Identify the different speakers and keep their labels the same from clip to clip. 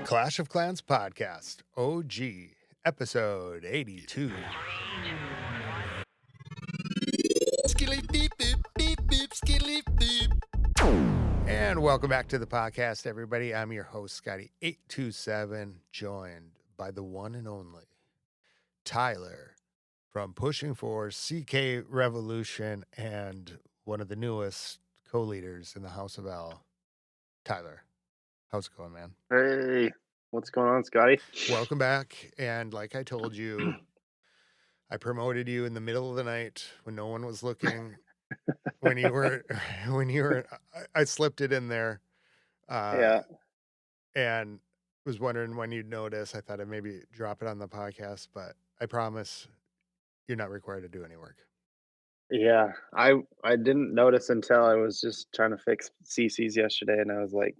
Speaker 1: Clash of Clans podcast, OG, episode 82.
Speaker 2: Skilly beep boop beep boop skilly boop.
Speaker 1: And welcome back to the podcast, everybody. I'm your host, Scotty827, joined by the one and only Tyler from Pushing for CK Revolution and one of the newest co-leaders in the House of L. Tyler, how's it going, man?
Speaker 3: Hey, what's going on, Scotty?
Speaker 1: Welcome back. And like I told you, I promoted you in the middle of the night when no one was looking. when you were, I slipped it in there.
Speaker 3: Yeah.
Speaker 1: And was wondering when you'd notice. I thought I'd maybe drop it on the podcast, but I promise you're not required to do any work.
Speaker 3: Yeah, I didn't notice until I was just trying to fix CCs yesterday, and I was like,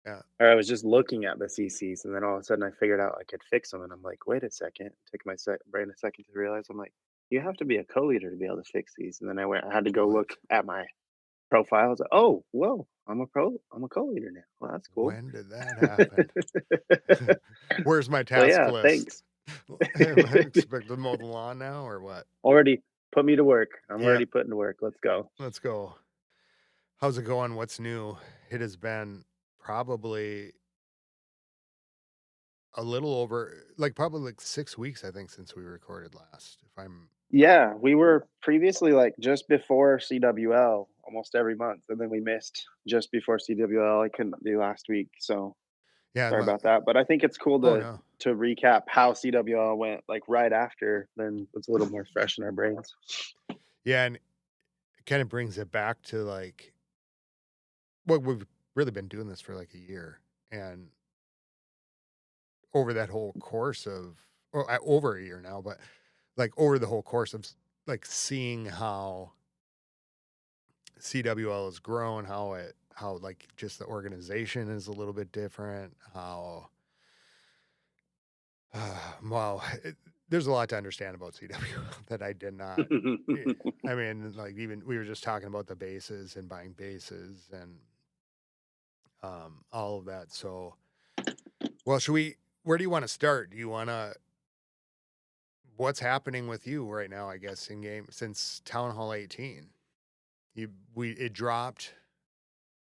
Speaker 1: Yeah.
Speaker 3: or I was just looking at the CCs, and then all of a sudden I figured out I could fix them, and I'm like, wait a second, take my brain a second to realize. I'm like, you have to be a co-leader to be able to fix these, and then I had to go look at my profile. I was like, oh, whoa, I'm a co-leader now. Well, that's cool.
Speaker 1: When did that happen? Where's my task
Speaker 3: yeah,
Speaker 1: list?
Speaker 3: thanks.
Speaker 1: Am I expected to mow the lawn now or what?
Speaker 3: Already put me to work. I'm
Speaker 1: Yeah.
Speaker 3: already putting to work. Let's go.
Speaker 1: Let's go. How's it going? What's new? It has been probably a little over, probably 6 weeks, I think, since we recorded last.
Speaker 3: Yeah, we were previously just before CWL almost every month, and then we missed just before CWL. I couldn't do last week, so
Speaker 1: Yeah,
Speaker 3: sorry about that. But I think it's cool
Speaker 1: Oh, no.
Speaker 3: to recap how CWL went right after. Then it's a little more fresh in our brains.
Speaker 1: Yeah, and it kind of brings it back to what we've really been doing this for a year, and over that whole course of, over a year now, but over the whole course of seeing how CWL has grown, how just the organization is a little bit different, how wow, there's a lot to understand about CWL that I did not. I mean, even we were just talking about the bases and buying bases and all of that. So, well, where do you want to start? Do you want to, what's happening with you right now, I guess, in game since Town Hall 18? It dropped.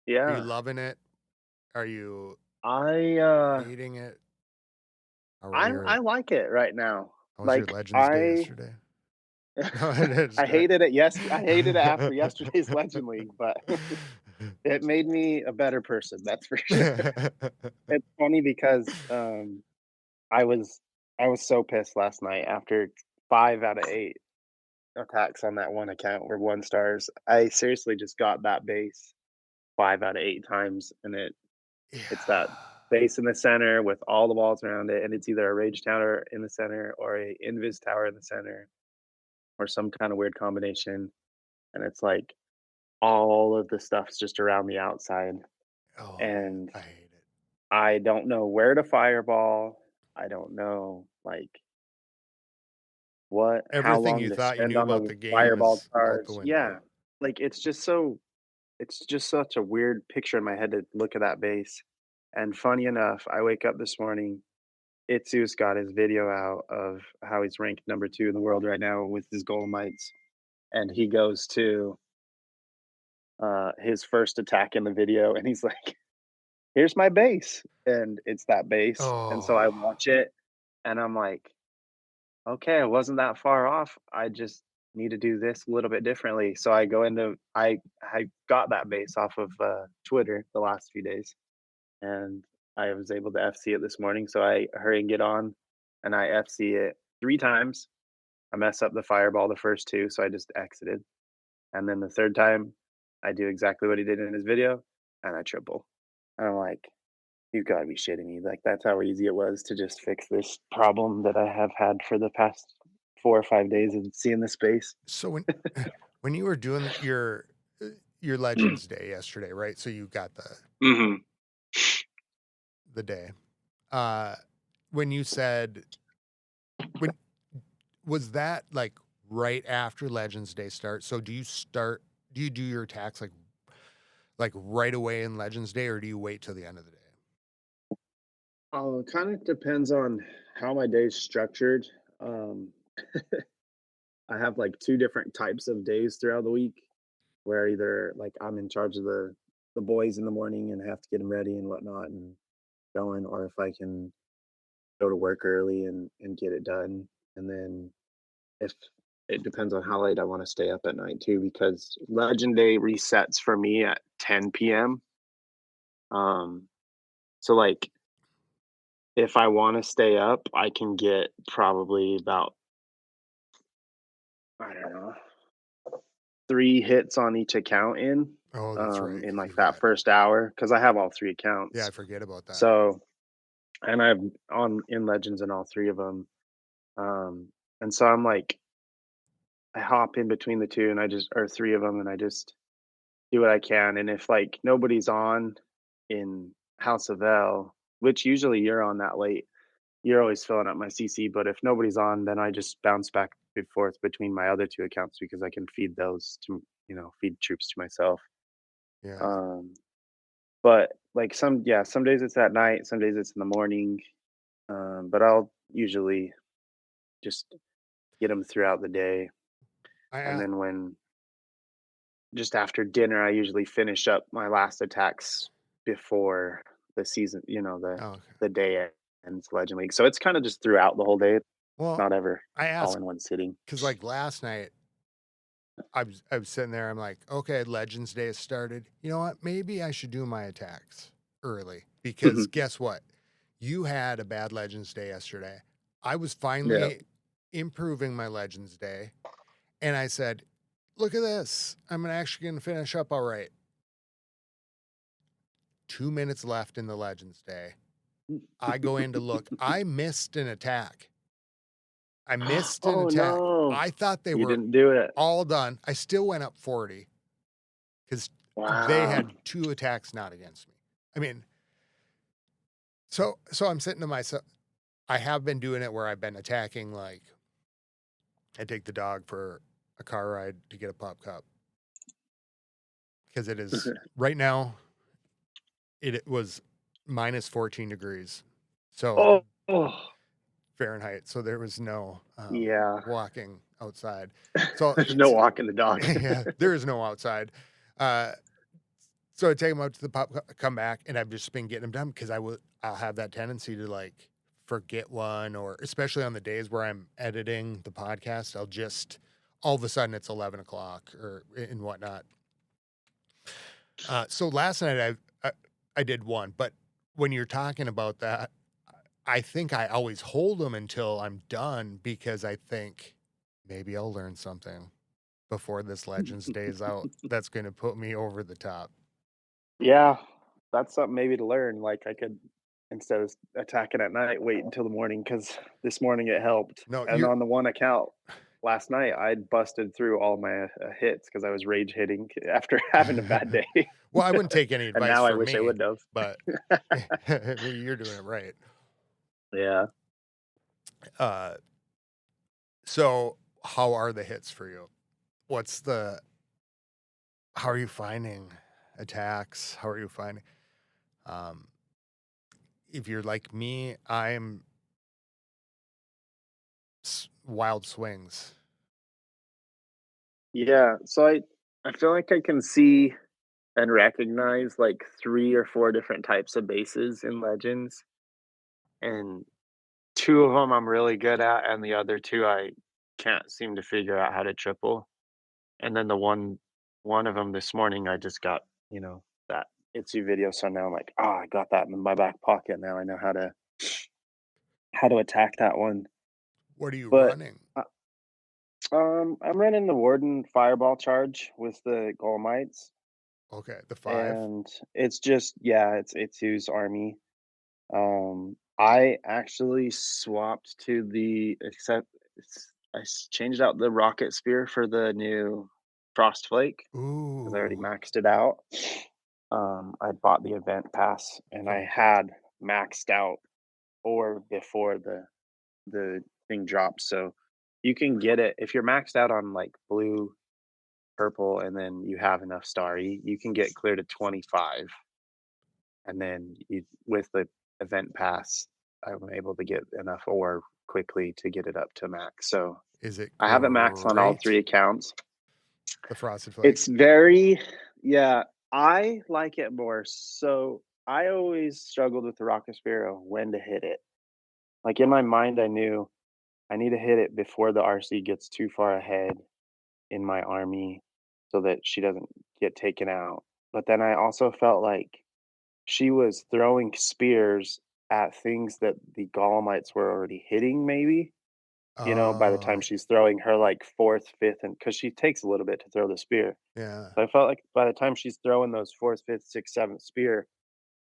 Speaker 3: Yeah.
Speaker 1: Are you loving it? Are you hating it?
Speaker 3: I like it right now.
Speaker 1: How was your Legends Day yesterday?
Speaker 3: I hated it. Yes, I hated it after yesterday's Legend League, but it made me a better person. That's for sure. It's funny because I was so pissed last night after 5 out of 8 attacks on that one account were 1 stars. I seriously just got that base 5 out of 8 times, and it's that base in the center with all the walls around it, and it's either a rage tower in the center or a invis tower in the center, or some kind of weird combination. And it's all of the stuff's just around the outside.
Speaker 1: Oh,
Speaker 3: And
Speaker 1: I hate it.
Speaker 3: I don't know where to fireball. I don't know how
Speaker 1: Everything
Speaker 3: long
Speaker 1: you
Speaker 3: to
Speaker 1: thought you
Speaker 3: spend
Speaker 1: knew
Speaker 3: on
Speaker 1: about
Speaker 3: the
Speaker 1: the game
Speaker 3: fireball
Speaker 1: is out
Speaker 3: charge.
Speaker 1: the window.
Speaker 3: Yeah. It's just such a weird picture in my head to look at that base. And funny enough, I wake up this morning, Itsu's got his video out of how he's ranked number 2 in the world right now with his Golemites. And he goes to his first attack in the video, and he's like, here's my base, and it's that base. And so I watch it, and I'm like, okay, I wasn't that far off. I just need to do this a little bit differently. So I got that base off of Twitter the last few days, and I was able to FC it this morning. So I hurry and get on, and I FC it 3 times. I mess up the fireball the first 2, so I just exited. And then the 3rd time, I do exactly what he did in his video, and I triple. And I'm like, you've got to be shitting me. That's how easy it was to just fix this problem that I have had for the past 4 or 5 days of seeing the space.
Speaker 1: So when you were doing your Legends Day yesterday, right? So you got the day. When you said, was that right after Legends Day starts? So do you do your attacks right away in Legends Day, or do you wait till the end of the day?
Speaker 3: Kind of depends on how my day's structured. Um, I have like two different types of days throughout the week where either like I'm in charge of the boys in the morning and have to get them ready and whatnot and going, or if I can go to work early and get it done. And then if it depends on how late I want to stay up at night too, because Legend Day resets for me at 10 p.m. Um, so like if I want to stay up, I can get probably about, I don't know, 3 hits on each account
Speaker 1: Oh, that's right.
Speaker 3: in
Speaker 1: 'Cause
Speaker 3: like
Speaker 1: you've
Speaker 3: that
Speaker 1: got,
Speaker 3: first hour because I have all three
Speaker 1: yeah, I
Speaker 3: accounts.
Speaker 1: forget about that.
Speaker 3: So and I'm on in Legends in all three of them. Um, and so I'm like, I hop in between the two and I just, or three of them, and I just do what I can. And if like nobody's on in House of L, which usually you're on that late, you're always filling up my CC. But if nobody's on, then I just bounce back and forth between my other two accounts because I can feed those to, feed troops to myself.
Speaker 1: Yeah.
Speaker 3: Um, but like some days it's at night, some days it's in the morning. But I'll usually just get them throughout the day.
Speaker 1: I
Speaker 3: And
Speaker 1: a-
Speaker 3: then when just after dinner, I usually finish up my last attacks before the season,
Speaker 1: oh, okay.
Speaker 3: the day ends Legend League. So it's kind of just throughout the whole day,
Speaker 1: Well,
Speaker 3: not ever
Speaker 1: I
Speaker 3: all
Speaker 1: asked
Speaker 3: in one sitting.
Speaker 1: because like last night, I was sitting there. I'm like, okay, Legends Day has started. You know what? Maybe I should do my attacks early because guess what? You had a bad Legends Day yesterday. I was
Speaker 3: Yeah.
Speaker 1: finally improving my Legends Day, and I said, "Look at this! I'm actually going to finish up all right." 2 minutes left in the Legends Day. I go in to look. I missed an attack. I missed an
Speaker 3: Oh
Speaker 1: attack.
Speaker 3: no,
Speaker 1: I thought they
Speaker 3: you
Speaker 1: were
Speaker 3: didn't do it.
Speaker 1: all done. I still went up 40 because they
Speaker 3: Wow.
Speaker 1: had two attacks not against me. I mean, so I'm sitting to myself. I have been doing it where I've been attacking. Like I take the dog for a car ride to get a pop cup because it is right now. It was minus 14 degrees, so
Speaker 3: Oh, oh,
Speaker 1: Fahrenheit. So there was no
Speaker 3: yeah.
Speaker 1: walking outside. So
Speaker 3: There's no
Speaker 1: it's
Speaker 3: walking the dog.
Speaker 1: yeah, there is no outside. Uh, So I take them out to the pop, come back, and I've just been getting them done because I'll have that tendency to like forget one, or especially on the days where I'm editing the podcast, I'll just all of a sudden it's 11 o'clock or and whatnot. So last night I did one, but when you're talking about that, I think I always hold them until I'm done because I think maybe I'll learn something before this Legends Day is out that's going to put me over the top.
Speaker 3: Yeah, that's something maybe to learn. Like I could, instead of attacking at night, wait until the morning because this morning it helped.
Speaker 1: No,
Speaker 3: And
Speaker 1: you're
Speaker 3: on the one account last night, I busted through all my hits because I was rage hitting after having a bad day.
Speaker 1: well, I wouldn't take any
Speaker 3: And
Speaker 1: advice
Speaker 3: now I
Speaker 1: from
Speaker 3: wish I
Speaker 1: me,
Speaker 3: would have.
Speaker 1: but you're doing it right.
Speaker 3: Yeah.
Speaker 1: Uh, so how are the hits for you? What's the how are you finding attacks? How are you finding um if you're like me, I'm wild swings.
Speaker 3: Yeah. So I feel like I can see and recognize like 3 or 4 different types of bases in Legends. And two of them I'm really good at, and the other two I can't seem to figure out how to triple. And then the one of them this morning, I just got, that Itsu video, so now I'm like, "Oh, I got that in my back pocket now, I know how to attack that one."
Speaker 1: What are you
Speaker 3: But,
Speaker 1: running?
Speaker 3: I'm running the Warden Fireball charge with the Golemites,
Speaker 1: Okay, the 5.
Speaker 3: and it's just yeah, it's Itsu's army. I actually swapped to the except changed out the Rocket Spear for the new Frost Flake. 'Cause I already
Speaker 1: Ooh.
Speaker 3: maxed it out. I bought the event pass and I
Speaker 1: Oh,
Speaker 3: had maxed out or before the thing dropped. So you can get it if you're maxed out on like blue, purple, and then you have enough starry, you can get clear to 25. And then you with the event pass, I'm able to get enough ore quickly to get it up to max. So
Speaker 1: Is it
Speaker 3: I have it max on all 3
Speaker 1: great?
Speaker 3: accounts.
Speaker 1: The Frosted Flake?
Speaker 3: It's very yeah, I like it more. So I always struggled with the Rocket Sparrow when to hit it. Like in my mind, I knew I need to hit it before the RC gets too far ahead in my army so that she doesn't get taken out. But then I also felt like she was throwing spears at things that the Golemites were already hitting, maybe. By the time
Speaker 1: Oh,
Speaker 3: she's throwing her like fourth, fifth, and because she takes a little bit to throw the spear.
Speaker 1: yeah.
Speaker 3: So I felt like by the time she's throwing those fourth, fifth, sixth, seventh spear,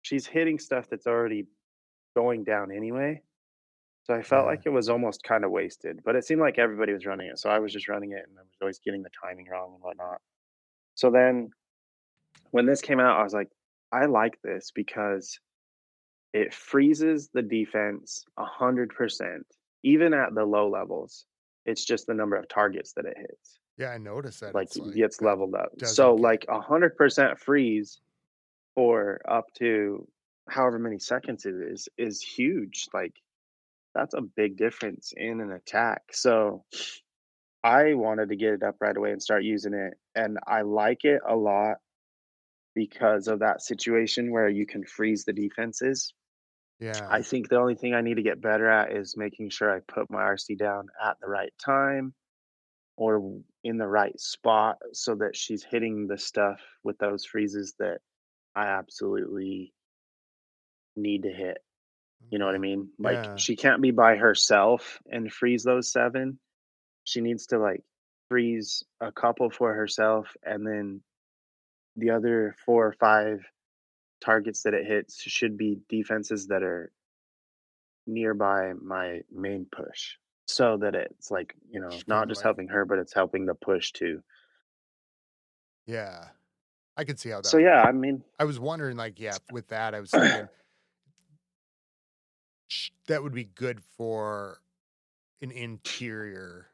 Speaker 3: she's hitting stuff that's already going down anyway. So I felt
Speaker 1: Yeah.
Speaker 3: like it was almost kind of wasted, but it seemed like everybody was running it. So I was just running it and I was always getting the timing wrong and whatnot. So then when this came out, I was like, I like this because it freezes the defense 100%, even at the low levels. It's just the number of targets that it hits,
Speaker 1: Yeah, I noticed that
Speaker 3: like
Speaker 1: it's like
Speaker 3: gets
Speaker 1: that
Speaker 3: leveled up. So
Speaker 1: doesn't get
Speaker 3: like 100% freeze for up to however many seconds it is huge. Like that's a big difference in an attack. So I wanted to get it up right away and start using it. And I like it a lot because of that situation where you can freeze the defenses. I
Speaker 1: yeah.
Speaker 3: think the only thing I need to get better at is making sure I put my RC down at the right time or in the right spot so that she's hitting the stuff with those freezes that I absolutely need to hit. You know what I
Speaker 1: Okay.
Speaker 3: mean? Like
Speaker 1: Yeah.
Speaker 3: she can't be by herself and freeze those 7. She needs to like freeze a couple for herself and then the other 4 or 5 targets that it hits should be defenses that are nearby my main push so that it's like, not
Speaker 1: From
Speaker 3: just
Speaker 1: like
Speaker 3: helping her, but it's helping the push too.
Speaker 1: yeah. I could see how
Speaker 3: So
Speaker 1: that
Speaker 3: yeah, I mean,
Speaker 1: I was wondering like, yeah, with that I was thinking that would be good for an interior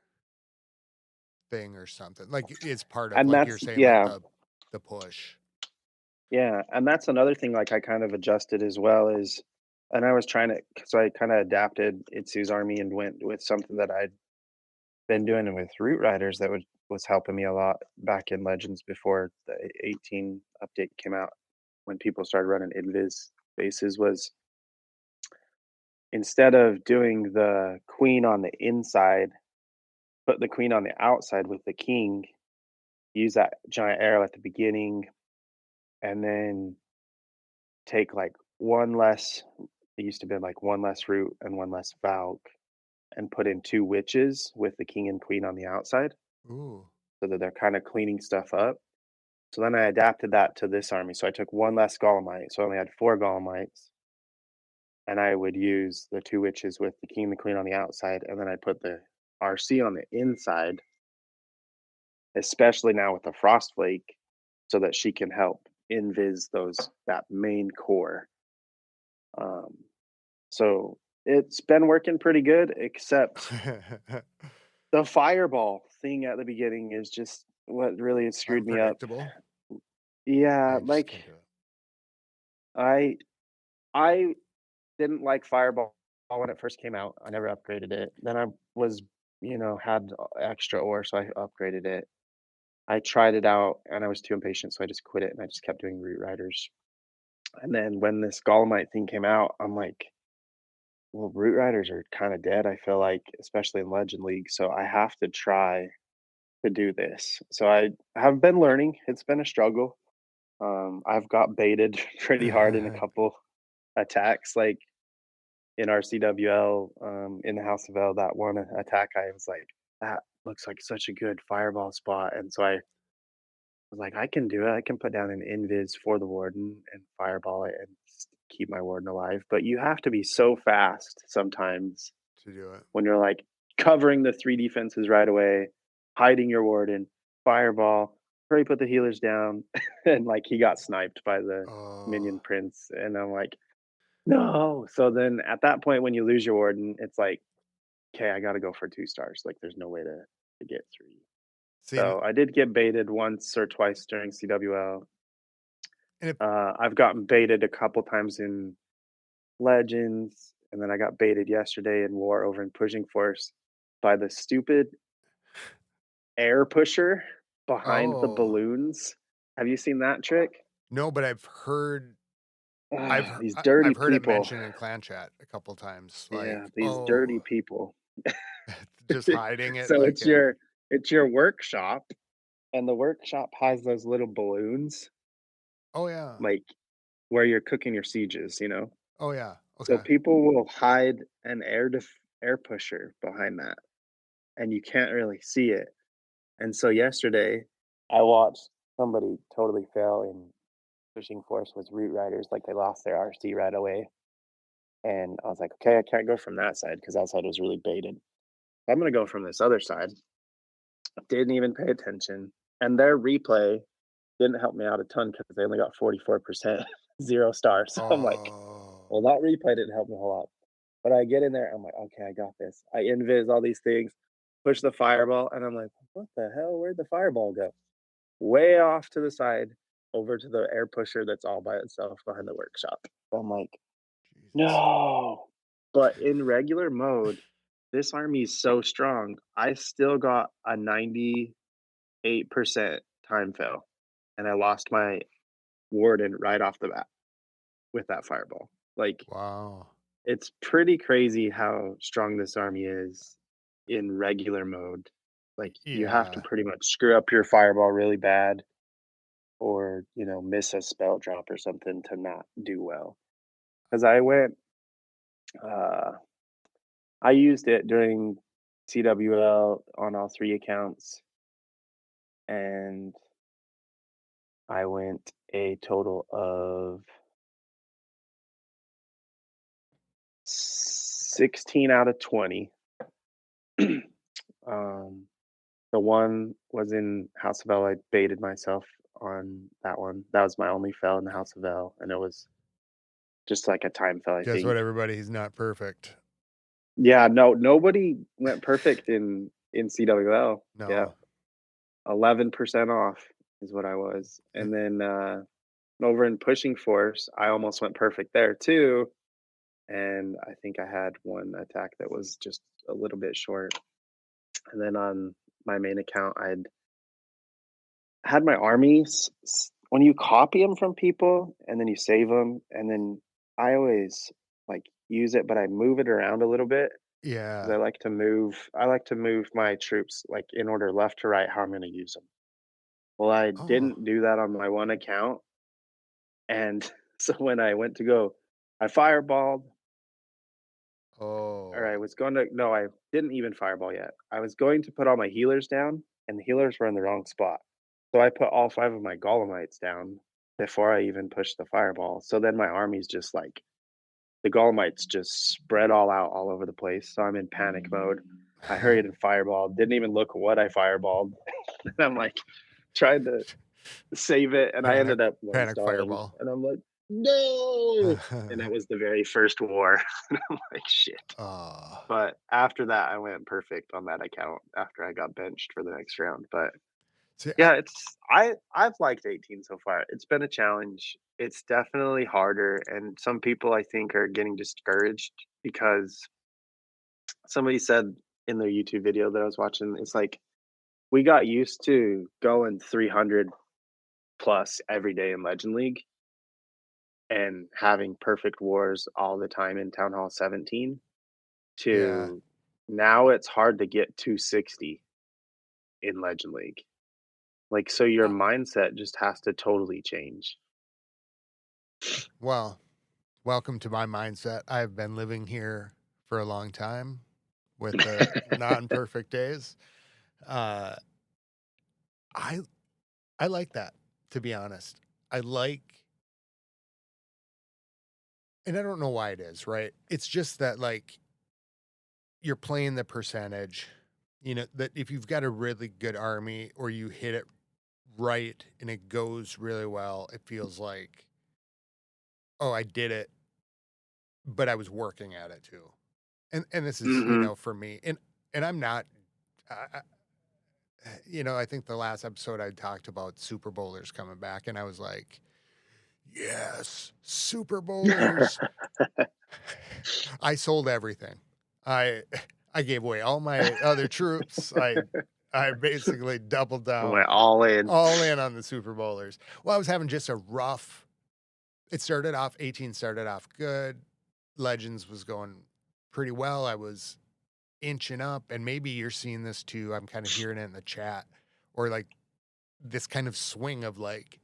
Speaker 1: thing or something. Like it's part of
Speaker 3: and
Speaker 1: like you're
Speaker 3: that's
Speaker 1: saying like
Speaker 3: yeah,
Speaker 1: the push.
Speaker 3: yeah, and that's another thing like I kind of adjusted as well is and I was trying to so I kind of adapted Itsu's army and went with something that I'd been doing it with Root Riders that was helping me a lot back in Legends before the 18 update came out when people started running invis bases was instead of doing the queen on the inside, put the queen on the outside with the king, use that giant arrow at the beginning, and then take like one less it used to be like one less root and one less Valk and put in 2 witches with the king and queen on the outside
Speaker 1: Ooh.
Speaker 3: so that they're kind of cleaning stuff up. So then I adapted that to this army. So I took one less Golemite. So I only had 4 Golemites. And I would use the 2 witches with the king and the queen on the outside. And then I put the RC on the inside, especially now with the Frostflake, so that she can help invis that main core. Um, so it's been working pretty good, except the fireball thing at the beginning is just what really screwed me up.
Speaker 1: Unpredictable.
Speaker 3: Yeah,
Speaker 1: I just
Speaker 3: like
Speaker 1: can't do it.
Speaker 3: I I didn't like Fireball when it first came out. I never upgraded it. Then I was, had extra ore, so I upgraded it. I tried it out and I was too impatient, so I just quit it and I just kept doing Root Riders. And then when this Golemite thing came out, I'm like, well, Root Riders are kind of dead, I feel like, especially in Legend League. So I have to try to do this. So I have been learning. It's been a struggle. I've got baited pretty hard in a couple attacks. Like in our CWL, in the House of L, that one attack, I was like, that looks like such a good fireball spot. And so I was like, I can do it. I can put down an invis for the warden and fireball it and keep my warden alive. But you have to be so fast sometimes
Speaker 1: To do it.
Speaker 3: when you're like covering the 3 defenses right away, hiding your warden, fireball, hurry, put the healers down. And like he got sniped by the
Speaker 1: Oh,
Speaker 3: minion prince. And I'm like, no. So then at that point, when you lose your warden, it's like, okay, I got to go for 2 stars. Like there's no way to get 3.
Speaker 1: seeing
Speaker 3: So I did get baited once or twice during CWL.
Speaker 1: and if
Speaker 3: I've gotten baited a couple times in Legends. and then I got baited yesterday in war over in Pushing Force by the stupid air pusher behind the
Speaker 1: Oh,
Speaker 3: balloons. Have you seen that trick?
Speaker 1: no, but
Speaker 3: These dirty
Speaker 1: I've heard it
Speaker 3: people.
Speaker 1: mentioned in clan chat a couple times, like,
Speaker 3: Yeah, these dirty
Speaker 1: oh,
Speaker 3: people.
Speaker 1: just hiding it
Speaker 3: So
Speaker 1: like in
Speaker 3: it's your workshop, and the workshop has those little balloons,
Speaker 1: oh, yeah.
Speaker 3: like, where you're cooking your sieges, you know?
Speaker 1: Oh, yeah.
Speaker 3: So
Speaker 1: Okay.
Speaker 3: people will hide an air pusher behind that, and you can't really see it. And so yesterday, I watched somebody totally fail in Pushing Force with Root Riders, like, they lost their RC right away, and I was like, "Okay, I can't go from that side because that side was really baited. I'm gonna go from this other side." Didn't even pay attention, and their replay didn't help me out a ton because they only got 44%, 0 stars. So I'm like,
Speaker 1: Oh,
Speaker 3: well, that replay didn't help me a whole lot. But I get in there, I'm like, okay, I got this. I invis all these things, push the fireball, and I'm like, what the hell? Where'd the fireball go? Way off to the side, over to the air pusher that's all by itself behind the workshop. I'm like,
Speaker 1: Jesus.
Speaker 3: no. But in regular mode, this army is so strong. I still got a 98% time fail, and I lost my warden right off the bat with that fireball. Like,
Speaker 1: Wow.
Speaker 3: it's pretty crazy how strong this army is in regular mode. Like, you have to
Speaker 1: Yeah.
Speaker 3: pretty much screw up your fireball really bad or, miss a spell drop or something to not do well. Because uh, I used it during CWL on all 3 accounts, and I went a total of 16 out of 20. Um, the one was in House of L. I baited myself on that one. That was my only fail in the House of L, and it was just like a time fail, I
Speaker 1: Guess what,
Speaker 3: think.
Speaker 1: everybody? He's not perfect.
Speaker 3: Yeah, no, nobody went perfect in CWL. Yeah,
Speaker 1: No.
Speaker 3: 11% off is what I was,
Speaker 1: And
Speaker 3: and then over in Pushing Force, I almost went perfect there too, and I think I had one attack that was just a little bit short. And then on my main account, I'd had my armies when you copy them from people and then you save them, and then I always like use it, but I move it around a little bit because
Speaker 1: yeah.
Speaker 3: I like to move my troops like in order left to right how I'm going to use them. Well, I
Speaker 1: Oh.
Speaker 3: didn't do that on my one account, and so when I went to go, I fireballed, or I
Speaker 1: Oh.
Speaker 3: was going to no, I didn't even fireball yet. I was going to put all my healers down, and the healers were in the wrong spot. So I put all 5 of my Golemites down before I even pushed the fireball. So then my army's just like the Golemites just spread all out all over the place. So I'm in panic mode. I hurried and fireballed. Didn't even look what I fireballed. And I'm like trying to save it, and I
Speaker 1: Panic
Speaker 3: ended up one
Speaker 1: panic
Speaker 3: starring.
Speaker 1: fireball.
Speaker 3: And I'm like, no. And that was the very first war. And I'm like, shit.
Speaker 1: Oh.
Speaker 3: But after that, I went perfect on that account after I got benched for the next round. But
Speaker 1: See,
Speaker 3: yeah, I've liked 18 so far. It's been a challenge. It's definitely harder, and some people I think are getting discouraged because somebody said in their YouTube video that I was watching, it's like we got used to going 300 plus every day in Legend League and having perfect wars all the time in Town Hall 17
Speaker 1: yeah.
Speaker 3: to now it's hard to get 260 in Legend League. Like, so your
Speaker 1: Uh,
Speaker 3: mindset just has to totally change.
Speaker 1: well, welcome to my mindset. I've been living here for a long time with the non-perfect days. Uh, I I like that, to be honest. I like, and I don't know why it is, right? It's just that like you're playing the percentage, that if you've got a really good army or you hit it right and it goes really well, it feels like, oh, I did it, but I was working at it too. And this is,
Speaker 3: Mhm.
Speaker 1: for me. And I'm not I, I think the last episode I talked about Super Bowlers coming back and I was like, yes, Super Bowlers. I sold everything. I I gave away all my other troops. I basically doubled
Speaker 3: I
Speaker 1: down
Speaker 3: went all in.
Speaker 1: all in on the Super Bowlers. Well, I was having just a rough. It started off 18 started off good. Legends was going pretty well. I was inching up, and maybe you're seeing this too. I'm kind of hearing it in the chat, or like this kind of swing of like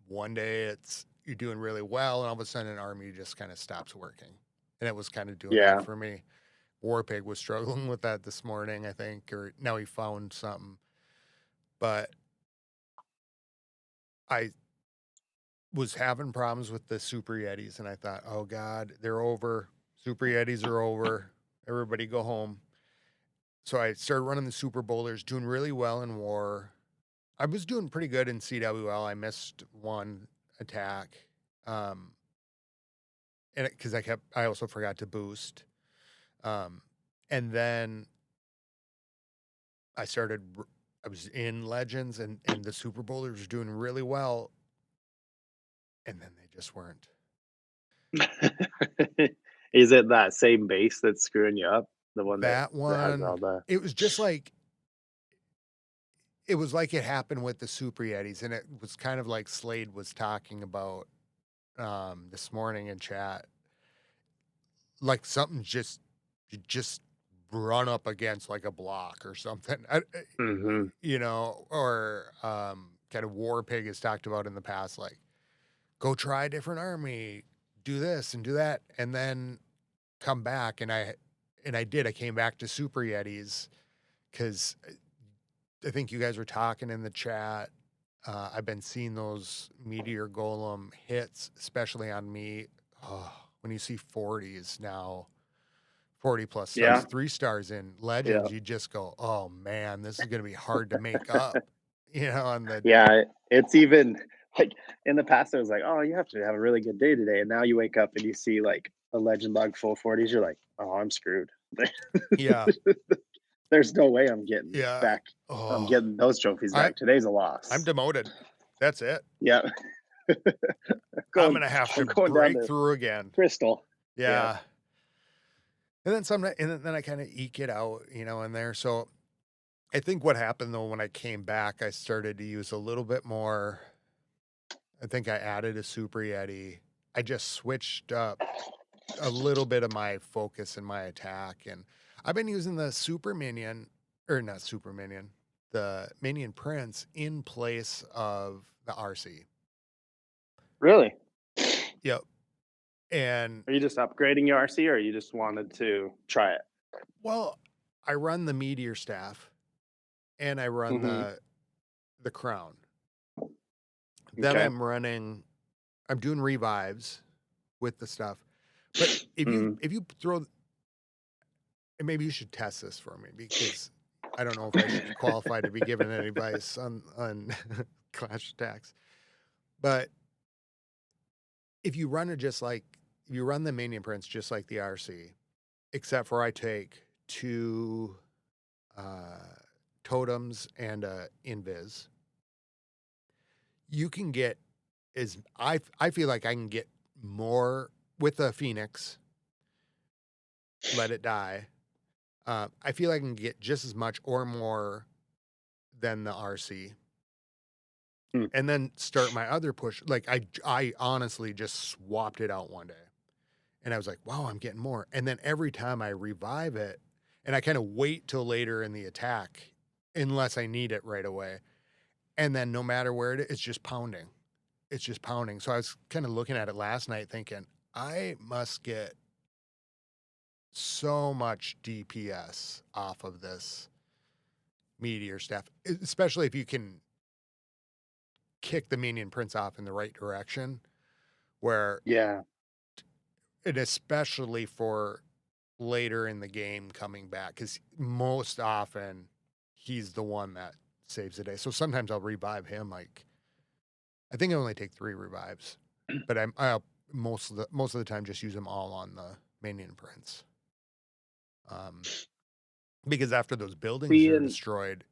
Speaker 1: one day it's you're doing really well, and all of a sudden an army just kind of stops working, and it was kind of doing
Speaker 3: Yeah.
Speaker 1: that for me. Warpig was struggling with that this morning, I think, or now he found something, but I was having problems with the Super Yetis, and I thought, oh God, they're over. Super Yetis are over. Everybody go home. So I started running the Super Bowlers, doing really well in war. I was doing pretty good in CWL. I missed one attack. And because I also forgot to boost. And then I was in Legends, and the Super Bowlers were doing really well. And then they just weren't.
Speaker 3: Is it that same base that's screwing you up? The one that has
Speaker 1: one,
Speaker 3: all the.
Speaker 1: it was just like, it was like it happened with the Super Yetis, and it was kind of like Slade was talking about this morning in chat. Like something just run up against like a block or something.
Speaker 3: Mm-hmm.
Speaker 1: You know, or kind of Warpig has talked about in the past, like go try a different army, do this and do that, and then come back. And I did. I came back to Super Yetis because I think you guys were talking in the chat. I've been seeing those Meteor Golem hits, especially on me. Oh, when you see 40s now, 40 plus stars,
Speaker 3: Yeah.
Speaker 1: 3 stars in Legends, you just go, oh man, this is going to be hard to make up. You know, on the
Speaker 3: Yeah, it's even like in the past, I was like, oh, you have to have a really good day today. And now you wake up and you see like a legend log full 40s. You're like, oh, I'm screwed.
Speaker 1: yeah,
Speaker 3: There's no way I'm getting
Speaker 1: yeah.
Speaker 3: back. I'm
Speaker 1: Oh,
Speaker 3: getting those trophies back. Today's a loss.
Speaker 1: I'm demoted. That's it.
Speaker 3: Yeah.
Speaker 1: I'm gonna have to break through again.
Speaker 3: Crystal.
Speaker 1: Yeah. And then I kind of eke it out, you know, in there. So I think what happened though, when I came back, I started to use a little bit more. I think I added a Super Yeti. I just switched up a little bit of my focus in my attack. And I've been using the Super Minion, or not Super Minion, the Minion Prince in place of the RC.
Speaker 3: Really?
Speaker 1: Yep. And
Speaker 3: are you just upgrading your RC, or you just wanted to try it?
Speaker 1: Well, I run the Meteor Staff, and I run the Crown. Then
Speaker 3: Okay.
Speaker 1: I'm doing revives with the stuff. But if you throw, and maybe you should test this for me, because I don't know if I should be qualified to be giving any advice on Clash Attacks. But if you run you run the Minion Prince just like the RC, except for I take 2 totems and a invis, you can get I feel like I can get more with the Phoenix. Let it die. I feel I can get just as much or more than the RC. And then start my other push. Like I honestly just swapped it out one day. And I was like, wow, I'm getting more. And then every time I revive it, and I kind of wait till later in the attack, unless I need it right away. And then no matter where it is, it's just pounding. It's just pounding. So I was kind of looking at it last night thinking, I must get so much DPS off of this Meteor Staff, especially if you can kick the Minion Prince off in the right direction, where and especially for later in the game coming back, because most often he's the one that saves the day. So sometimes I'll revive him. Like I think I only take 3 revives, but I'll most of the time just use them all on the Minion Prince. Because after those buildings are destroyed,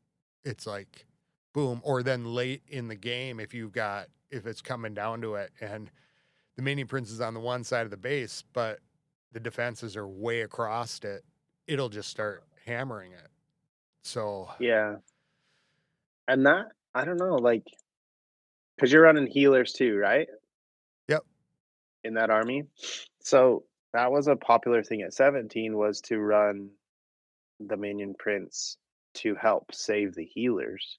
Speaker 1: it's like boom. Or then late in the game, if it's coming down to it and the minion prince is on the one side of the base, but the defenses are way across it, it'll just start hammering it. So
Speaker 3: Yeah. And that, I don't know, like, because you're running healers too, right?
Speaker 1: yep.
Speaker 3: In that army. So that was a popular thing at 17 was to run the minion prince to help save the healers.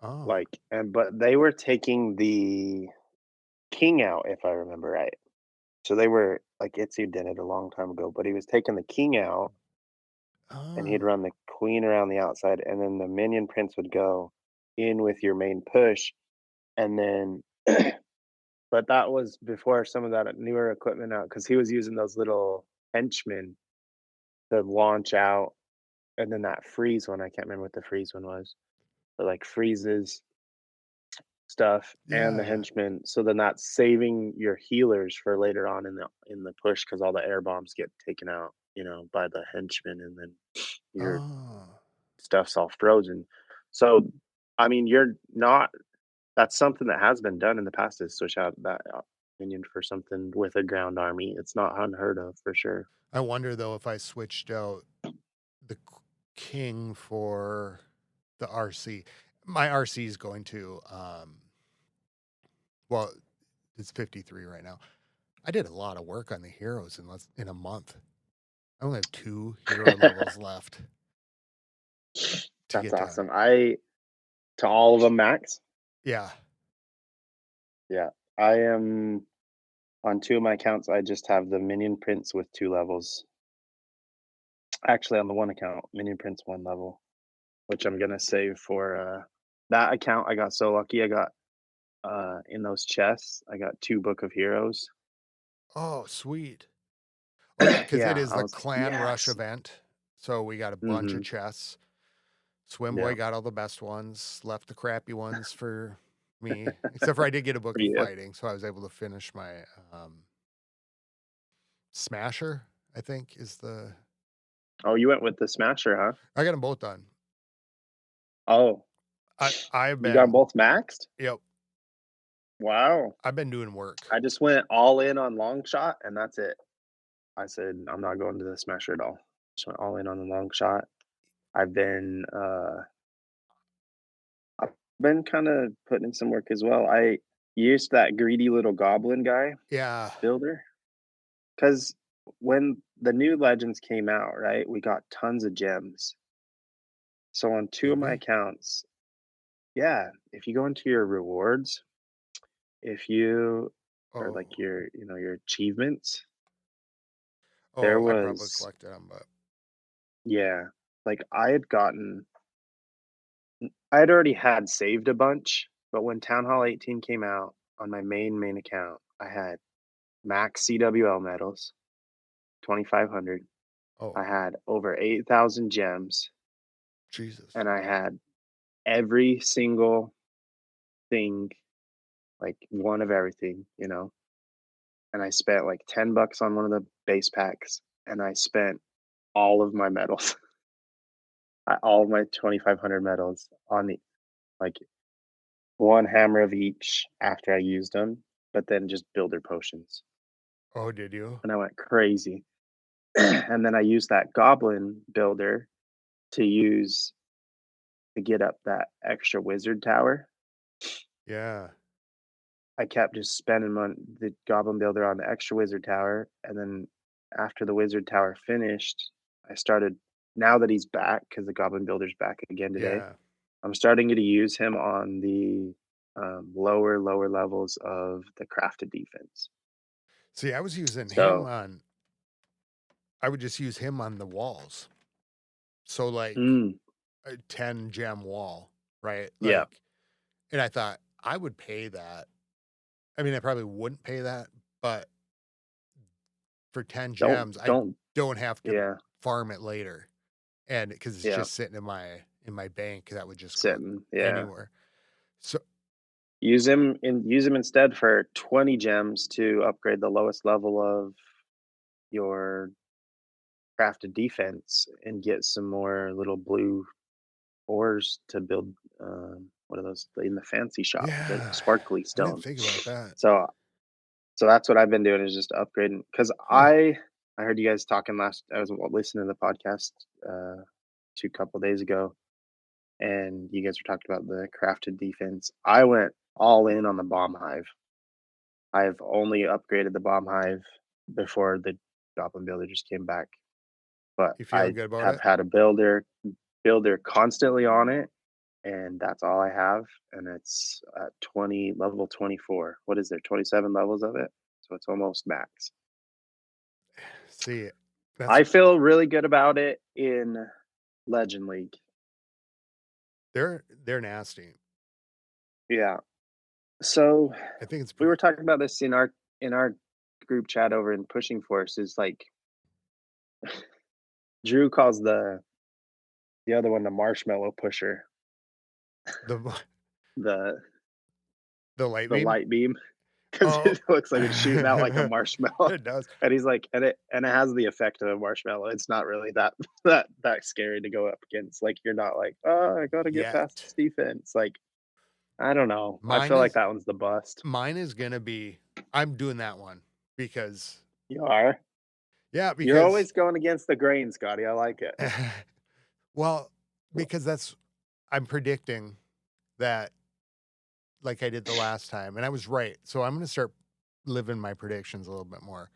Speaker 1: Oh.
Speaker 3: Like, but they were taking the king out, if I remember right. So they were like Itsu did it a long time ago, but he was taking the king out and he'd
Speaker 1: Oh.
Speaker 3: run the queen around the outside, and then the minion prince would go in with your main push, and then but that was before some of that newer equipment out because he was using those little henchmen to launch out, and then that freeze one. I can't remember what the freeze one was, but like freezes stuff and the
Speaker 1: Yeah.
Speaker 3: henchmen. So then that's saving your healers for later on in the push because all the air bombs get taken out, by the henchmen, and then your
Speaker 1: Oh.
Speaker 3: stuff's all frozen. So, I mean, you're not. That's something that has been done in the past is switch out that opinion for something with a ground army. It's not unheard of for sure.
Speaker 1: I wonder though if I switched out the king for the RC. My RC is going to well, it's 53 right now. I did a lot of work on the heroes in a month. I only have 2 hero levels left to
Speaker 3: That's
Speaker 1: get done.
Speaker 3: awesome. To all of them max.
Speaker 1: Yeah.
Speaker 3: Yeah, I am on 2 of my accounts. I just have the minion prince with 2 levels. Actually, on the one account, minion prince 1 level, which I'm gonna save for that account. I got so lucky. I got in those chests. I got 2 Book of Heroes.
Speaker 1: Oh, sweet. Oh yeah, because it
Speaker 3: Yeah,
Speaker 1: is
Speaker 3: I
Speaker 1: the
Speaker 3: was like,
Speaker 1: clan rush
Speaker 3: yes.
Speaker 1: event. So we got a bunch of
Speaker 3: Hmm.
Speaker 1: chests. Swimboy
Speaker 3: Yeah,
Speaker 1: got all the best ones, left the crappy ones for me. Except for I did get a book
Speaker 3: for
Speaker 1: of
Speaker 3: you.
Speaker 1: fighting, so I was able to finish my Smasher, I think is the
Speaker 3: Oh, you went with the Smasher, huh?
Speaker 1: I got them both done.
Speaker 3: Oh,
Speaker 1: I've
Speaker 3: you got 'em
Speaker 1: been
Speaker 3: both maxed?
Speaker 1: yep,
Speaker 3: Wow.
Speaker 1: I've been doing work.
Speaker 3: I just went all in on long shot, and that's it. I said, "I'm not going to the Smasher at all." Just went all in on the long shot. I've been, uh I've been kinda putting in some work as well. I used that greedy little goblin guy
Speaker 1: Yeah.
Speaker 3: builder because when the new legends came out, right, we got tons of gems. So on 2 of
Speaker 1: Did
Speaker 3: my
Speaker 1: we?
Speaker 3: accounts, yeah, if you go into your rewards, if you or
Speaker 1: Oh.
Speaker 3: like your achievements, there
Speaker 1: Oh, I probably
Speaker 3: was
Speaker 1: collected them, but
Speaker 3: yeah, like I had already had saved a bunch, but when Town Hall 18 came out on my main account, I had max CWL medals, 2,500.
Speaker 1: oh,
Speaker 3: I had over 8,000 gems,
Speaker 1: Jesus.
Speaker 3: and I had every single thing, like one of everything. And I spent like $10 on one of the base packs, and I spent all of my medals, all of my 2,500 medals on the like one hammer of each after I used them, but then just builder potions,
Speaker 1: Oh, did you?
Speaker 3: and I went crazy. And then I used that goblin builder to use to get up that extra wizard tower.
Speaker 1: Yeah.
Speaker 3: I kept just spending the goblin builder on the extra wizard tower, and then after the wizard tower finished, I started. Now that he's back, because the goblin builder's back again today,
Speaker 1: Yeah.
Speaker 3: I'm starting to use him on the lower levels of the crafted defense.
Speaker 1: See, I was using him
Speaker 3: So,
Speaker 1: on I would just use him on the walls. So like
Speaker 3: mm,
Speaker 1: a 10 gem wall, right?
Speaker 3: yeah,
Speaker 1: Like, and I thought I would pay that. I mean, I probably wouldn't pay that, but for 10
Speaker 3: don't
Speaker 1: gems, I
Speaker 3: don't,
Speaker 1: don't have to
Speaker 3: yeah,
Speaker 1: farm it later. And because it's
Speaker 3: yeah,
Speaker 1: just sitting in my bank, that would just go
Speaker 3: sitting, yeah.
Speaker 1: anywhere. So,
Speaker 3: Use him instead for 20 gems to upgrade the lowest level of your crafted defense and get some more little blue ores to build. What are those in the fancy shop? The
Speaker 1: yeah,
Speaker 3: sparkly
Speaker 1: I didn't
Speaker 3: stones.
Speaker 1: think about that.
Speaker 3: So So that's what I've been doing is just upgrading because
Speaker 1: Huh.
Speaker 3: I heard you guys talking last. I was listening to the podcast two couple days ago, and you guys were talking about the crafted defense. I went all in on the bomb hive. I've only upgraded the bomb hive before the Goblin Builder just came back, but
Speaker 1: You feeling
Speaker 3: I
Speaker 1: good about
Speaker 3: have
Speaker 1: it?
Speaker 3: had a builder constantly on it, and that's all I have, and it's at 20 level 24. What is there? 27 levels of it, so it's almost max.
Speaker 1: See, that's
Speaker 3: I feel really good about it in Legend League.
Speaker 1: they're nasty.
Speaker 3: Yeah. So
Speaker 1: I think it's
Speaker 3: we
Speaker 1: pretty
Speaker 3: were talking about this in our group chat over in Pushing Force. Is like Drew calls the other one the marshmallow pusher,
Speaker 1: the
Speaker 3: the
Speaker 1: the light
Speaker 3: the
Speaker 1: beam.
Speaker 3: light beam, because
Speaker 1: Oh,
Speaker 3: it looks like it's shooting out like a marshmallow.
Speaker 1: it does.
Speaker 3: And he's like, and it has the effect of a marshmallow. It's not really that that scary to go up against. Like you're not like, oh, I gotta get past
Speaker 1: Yet
Speaker 3: this defense. Like I don't know. I
Speaker 1: mine
Speaker 3: feel like
Speaker 1: is
Speaker 3: that one's the bust.
Speaker 1: mine is gonna be. I'm doing that one because
Speaker 3: You are.
Speaker 1: yeah,
Speaker 3: You're
Speaker 1: because
Speaker 3: always going against the grain, Scotty. I like it.
Speaker 1: well, because that's I'm predicting that like I did the last time, and I was right. So I'm gonna start living my predictions a little bit more.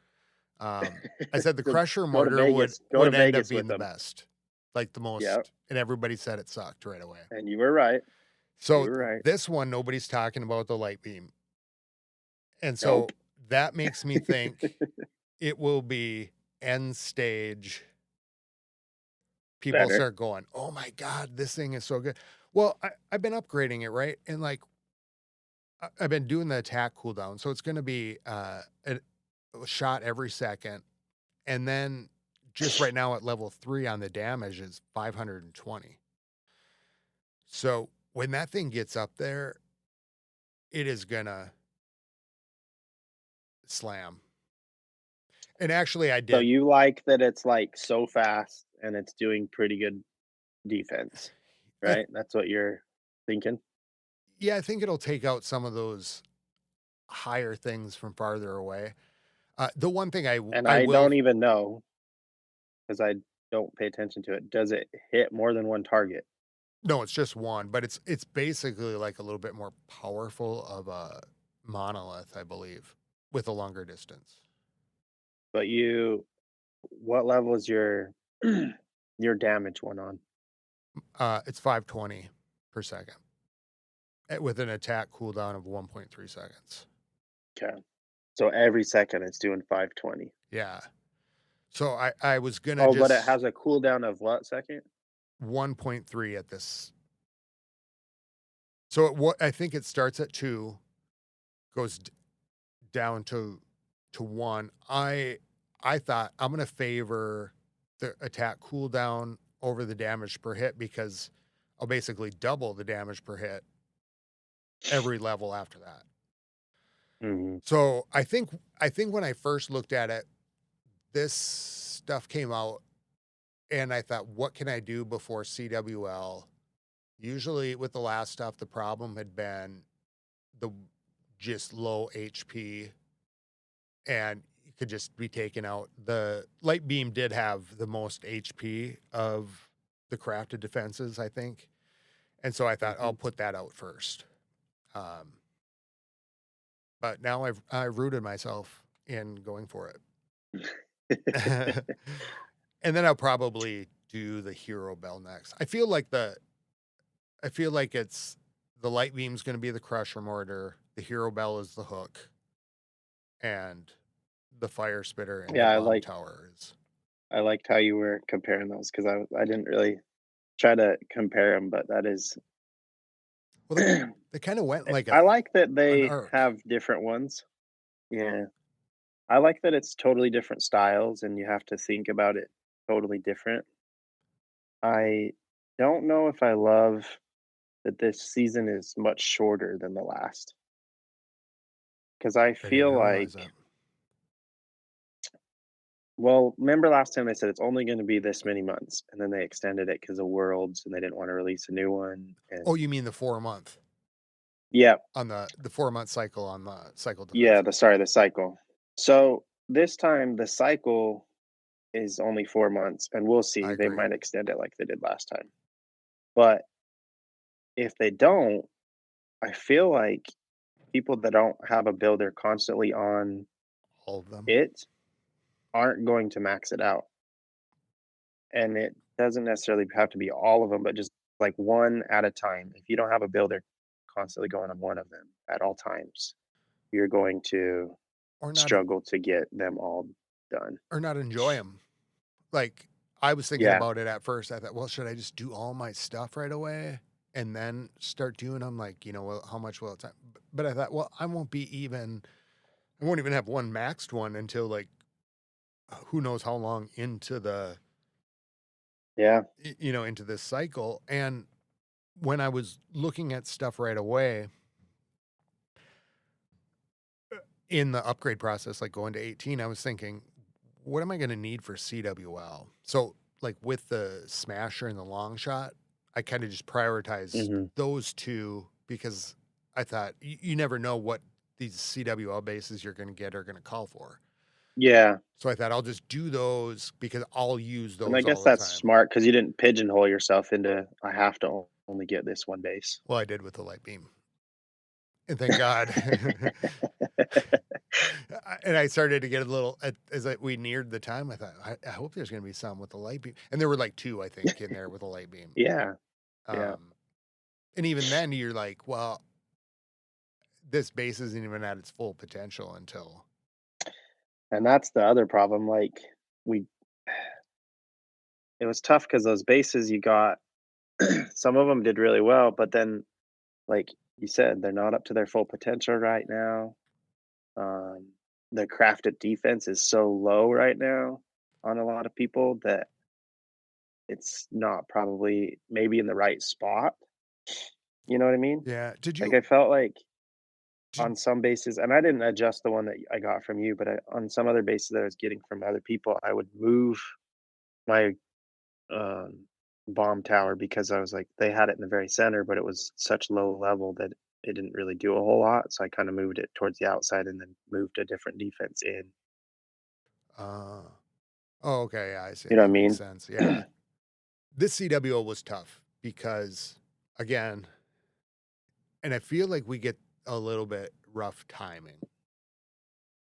Speaker 1: I said the
Speaker 3: So
Speaker 1: Crusher
Speaker 3: go to
Speaker 1: mortar would
Speaker 3: Vegas. Go to
Speaker 1: end up
Speaker 3: Vegas
Speaker 1: being
Speaker 3: with
Speaker 1: the
Speaker 3: them.
Speaker 1: best, like the
Speaker 3: Yeah,
Speaker 1: most, and everybody said it sucked right away.
Speaker 3: and you were right. You
Speaker 1: So
Speaker 3: were right.
Speaker 1: this one, nobody's talking about the light beam, and
Speaker 3: Nope.
Speaker 1: so that makes me think it will be end stage. People
Speaker 3: Better.
Speaker 1: start going, "Oh my god, this thing is so good." Well, I've been upgrading it, right? And like I've been doing the attack cooldown, so it's going to be a shot every second, and then just right now at level 3 on the damage is 520. So when that thing gets up there, it is gonna slam. And actually, I
Speaker 3: So
Speaker 1: did.
Speaker 3: you like that it's like so fast and it's doing pretty good defense,
Speaker 1: I,
Speaker 3: right? That's what you're thinking.
Speaker 1: yeah, I think it'll take out some of those higher things from farther away. The one thing
Speaker 3: And
Speaker 1: I
Speaker 3: I
Speaker 1: will
Speaker 3: don't even know because I don't pay attention to it. Does it hit more than one target?
Speaker 1: no, it's just one, but it's basically like a little bit more powerful of a monolith, I believe, with a longer distance.
Speaker 3: But what level is your your damage one on?
Speaker 1: It's 520 per second with an attack cooldown of 1.3 seconds.
Speaker 3: Okay. So every second it's doing 520.
Speaker 1: Yeah. So I was gonna
Speaker 3: Oh, but it
Speaker 1: just
Speaker 3: has a cooldown of what second?
Speaker 1: 1.3 at this. So what I think it starts at 2, goes down to 1. I thought I'm gonna favor the attack cooldown over the damage per hit because I'll basically double the damage per hit every level after that.
Speaker 3: Mhm.
Speaker 1: So I think when I first looked at it, this stuff came out and I thought, what can I do before CWL? Usually with the last stuff, the problem had been the just low HP and you could just be taken out. The light beam did have the most HP of the crafted defenses, I think. And so I thought I'll
Speaker 3: Mhm.
Speaker 1: put that out first. Um, but now I rooted myself in going for it. And then I'll probably do the hero bell next. I feel like it's the light beam's going to be the crusher mortar, the hero bell is the hook, and the fire spitter and the
Speaker 3: Yeah,
Speaker 1: bomb tower is.
Speaker 3: I liked how you were comparing those because I didn't really try to compare them, but that is
Speaker 1: Well, they kind of went like
Speaker 3: I like that
Speaker 1: an
Speaker 3: they
Speaker 1: arc.
Speaker 3: have different ones. Yeah. I like that it's totally different styles and you have to think about it totally different. I don't know if I love that this season is much shorter than the last because I
Speaker 1: I didn't
Speaker 3: feel
Speaker 1: realize
Speaker 3: like,
Speaker 1: that.
Speaker 3: well, remember last time they said it's only going to be this many months, and then they extended it because of Worlds, and they didn't want to release a new one.
Speaker 1: Oh,
Speaker 3: And
Speaker 1: you mean the 4 month?
Speaker 3: Yeah,
Speaker 1: on the 4-month cycle on the cycle
Speaker 3: yeah,
Speaker 1: defensive.
Speaker 3: the cycle. So this time the cycle is only 4 months, and we'll
Speaker 1: I
Speaker 3: see. They
Speaker 1: agree.
Speaker 3: might extend it like they did last time. But if they don't, I feel like people that don't have a builder constantly on
Speaker 1: All of them.
Speaker 3: it aren't going to max it out. And it doesn't necessarily have to be all of them, but just like one at a time. If you don't have a builder constantly going on one of them at all times, you're going to
Speaker 1: Or not
Speaker 3: struggle to get them all done.
Speaker 1: or not enjoy them. Like, I was thinking
Speaker 3: Yeah.
Speaker 1: about it at first. I thought, well, should I just do all my stuff right away and then start doing them? Like, well, how much will it time? But I thought, well, I won't even have one maxed one until like, who knows how long into
Speaker 3: Yeah.
Speaker 1: into this cycle. And when I was looking at stuff right away in the upgrade process, like going to 18, I was thinking, what am I going to need for CWL? So, like with the Smasher and the Long Shot, I kind of just prioritized
Speaker 3: Mhm.
Speaker 1: those two because I thought you never know what these CWL bases you're going to get are going to call for.
Speaker 3: Yeah.
Speaker 1: So I thought I'll just do those because I'll use
Speaker 3: And I
Speaker 1: those
Speaker 3: guess
Speaker 1: all the
Speaker 3: that's
Speaker 1: time.
Speaker 3: smart because you didn't pigeonhole yourself into, I have to only get this one base.
Speaker 1: Well, I did with the light beam. And thank God. And I started to get a little we neared the time. I thought, I hope there's going to be some with the light beam, and there were like two, I think, in there with a light beam.
Speaker 3: Yeah. Yeah.
Speaker 1: And even then, you're like, well, this base isn't even at its full potential until.
Speaker 3: And that's the other problem. Like, we, it was tough because those bases you got, some of them did really well, but then, like you said, they're not up to their full potential right now. Um, the crafted defense is so low right now on a lot of people that it's not probably maybe in the right spot. You know what I mean?
Speaker 1: Yeah.
Speaker 3: Like I felt like
Speaker 1: Did
Speaker 3: on some bases, and I didn't adjust the one that I got from you, but on some other bases that I was getting from other people, I would move my um, bomb tower because I was like they had it in the very center, but it was such low level that it didn't really do a whole lot. So I kind of moved it towards the outside and then moved a different defense in.
Speaker 1: uh oh, okay, yeah, I see.
Speaker 3: You know what I
Speaker 1: That makes
Speaker 3: mean?
Speaker 1: sense. Yeah. This CWO was tough because again, and I feel like we get a little bit rough timing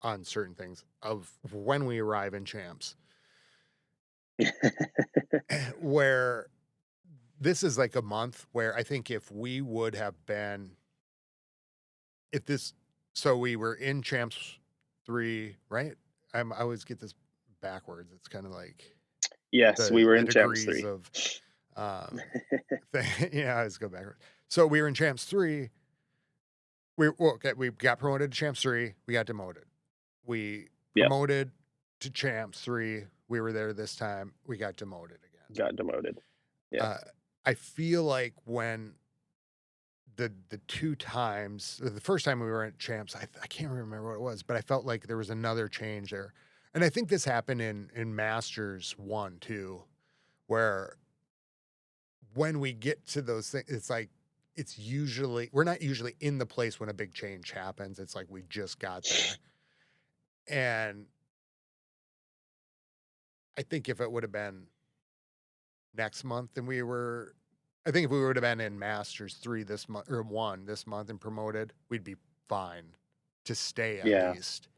Speaker 1: on certain things of when we arrive in champs where this is like a month where I think if we would have been if this so we were in champs 3, right? I always get this backwards. It's kind of like
Speaker 3: Yes, we were
Speaker 1: the
Speaker 3: in Champs
Speaker 1: degrees
Speaker 3: 3.
Speaker 1: of thing. Yeah, I always go backwards. So we were in champs 3. We got promoted to champs 3. We got demoted. We
Speaker 3: Yep,
Speaker 1: promoted to champs 3. We were there this time. We got demoted again.
Speaker 3: got demoted. Yeah.
Speaker 1: I feel like when the two times, the first time we were in champs, I can't remember what it was, but I felt like there was another change there, and I think this happened in Masters 1 too, where when we get to those things, it's like we're not usually in the place when a big change happens. It's like we just got there, and I think if it would have been next month, then I think if we would have been in Masters 3 this month or 1 this month and promoted, we'd be fine to stay at
Speaker 3: Yeah.
Speaker 1: least.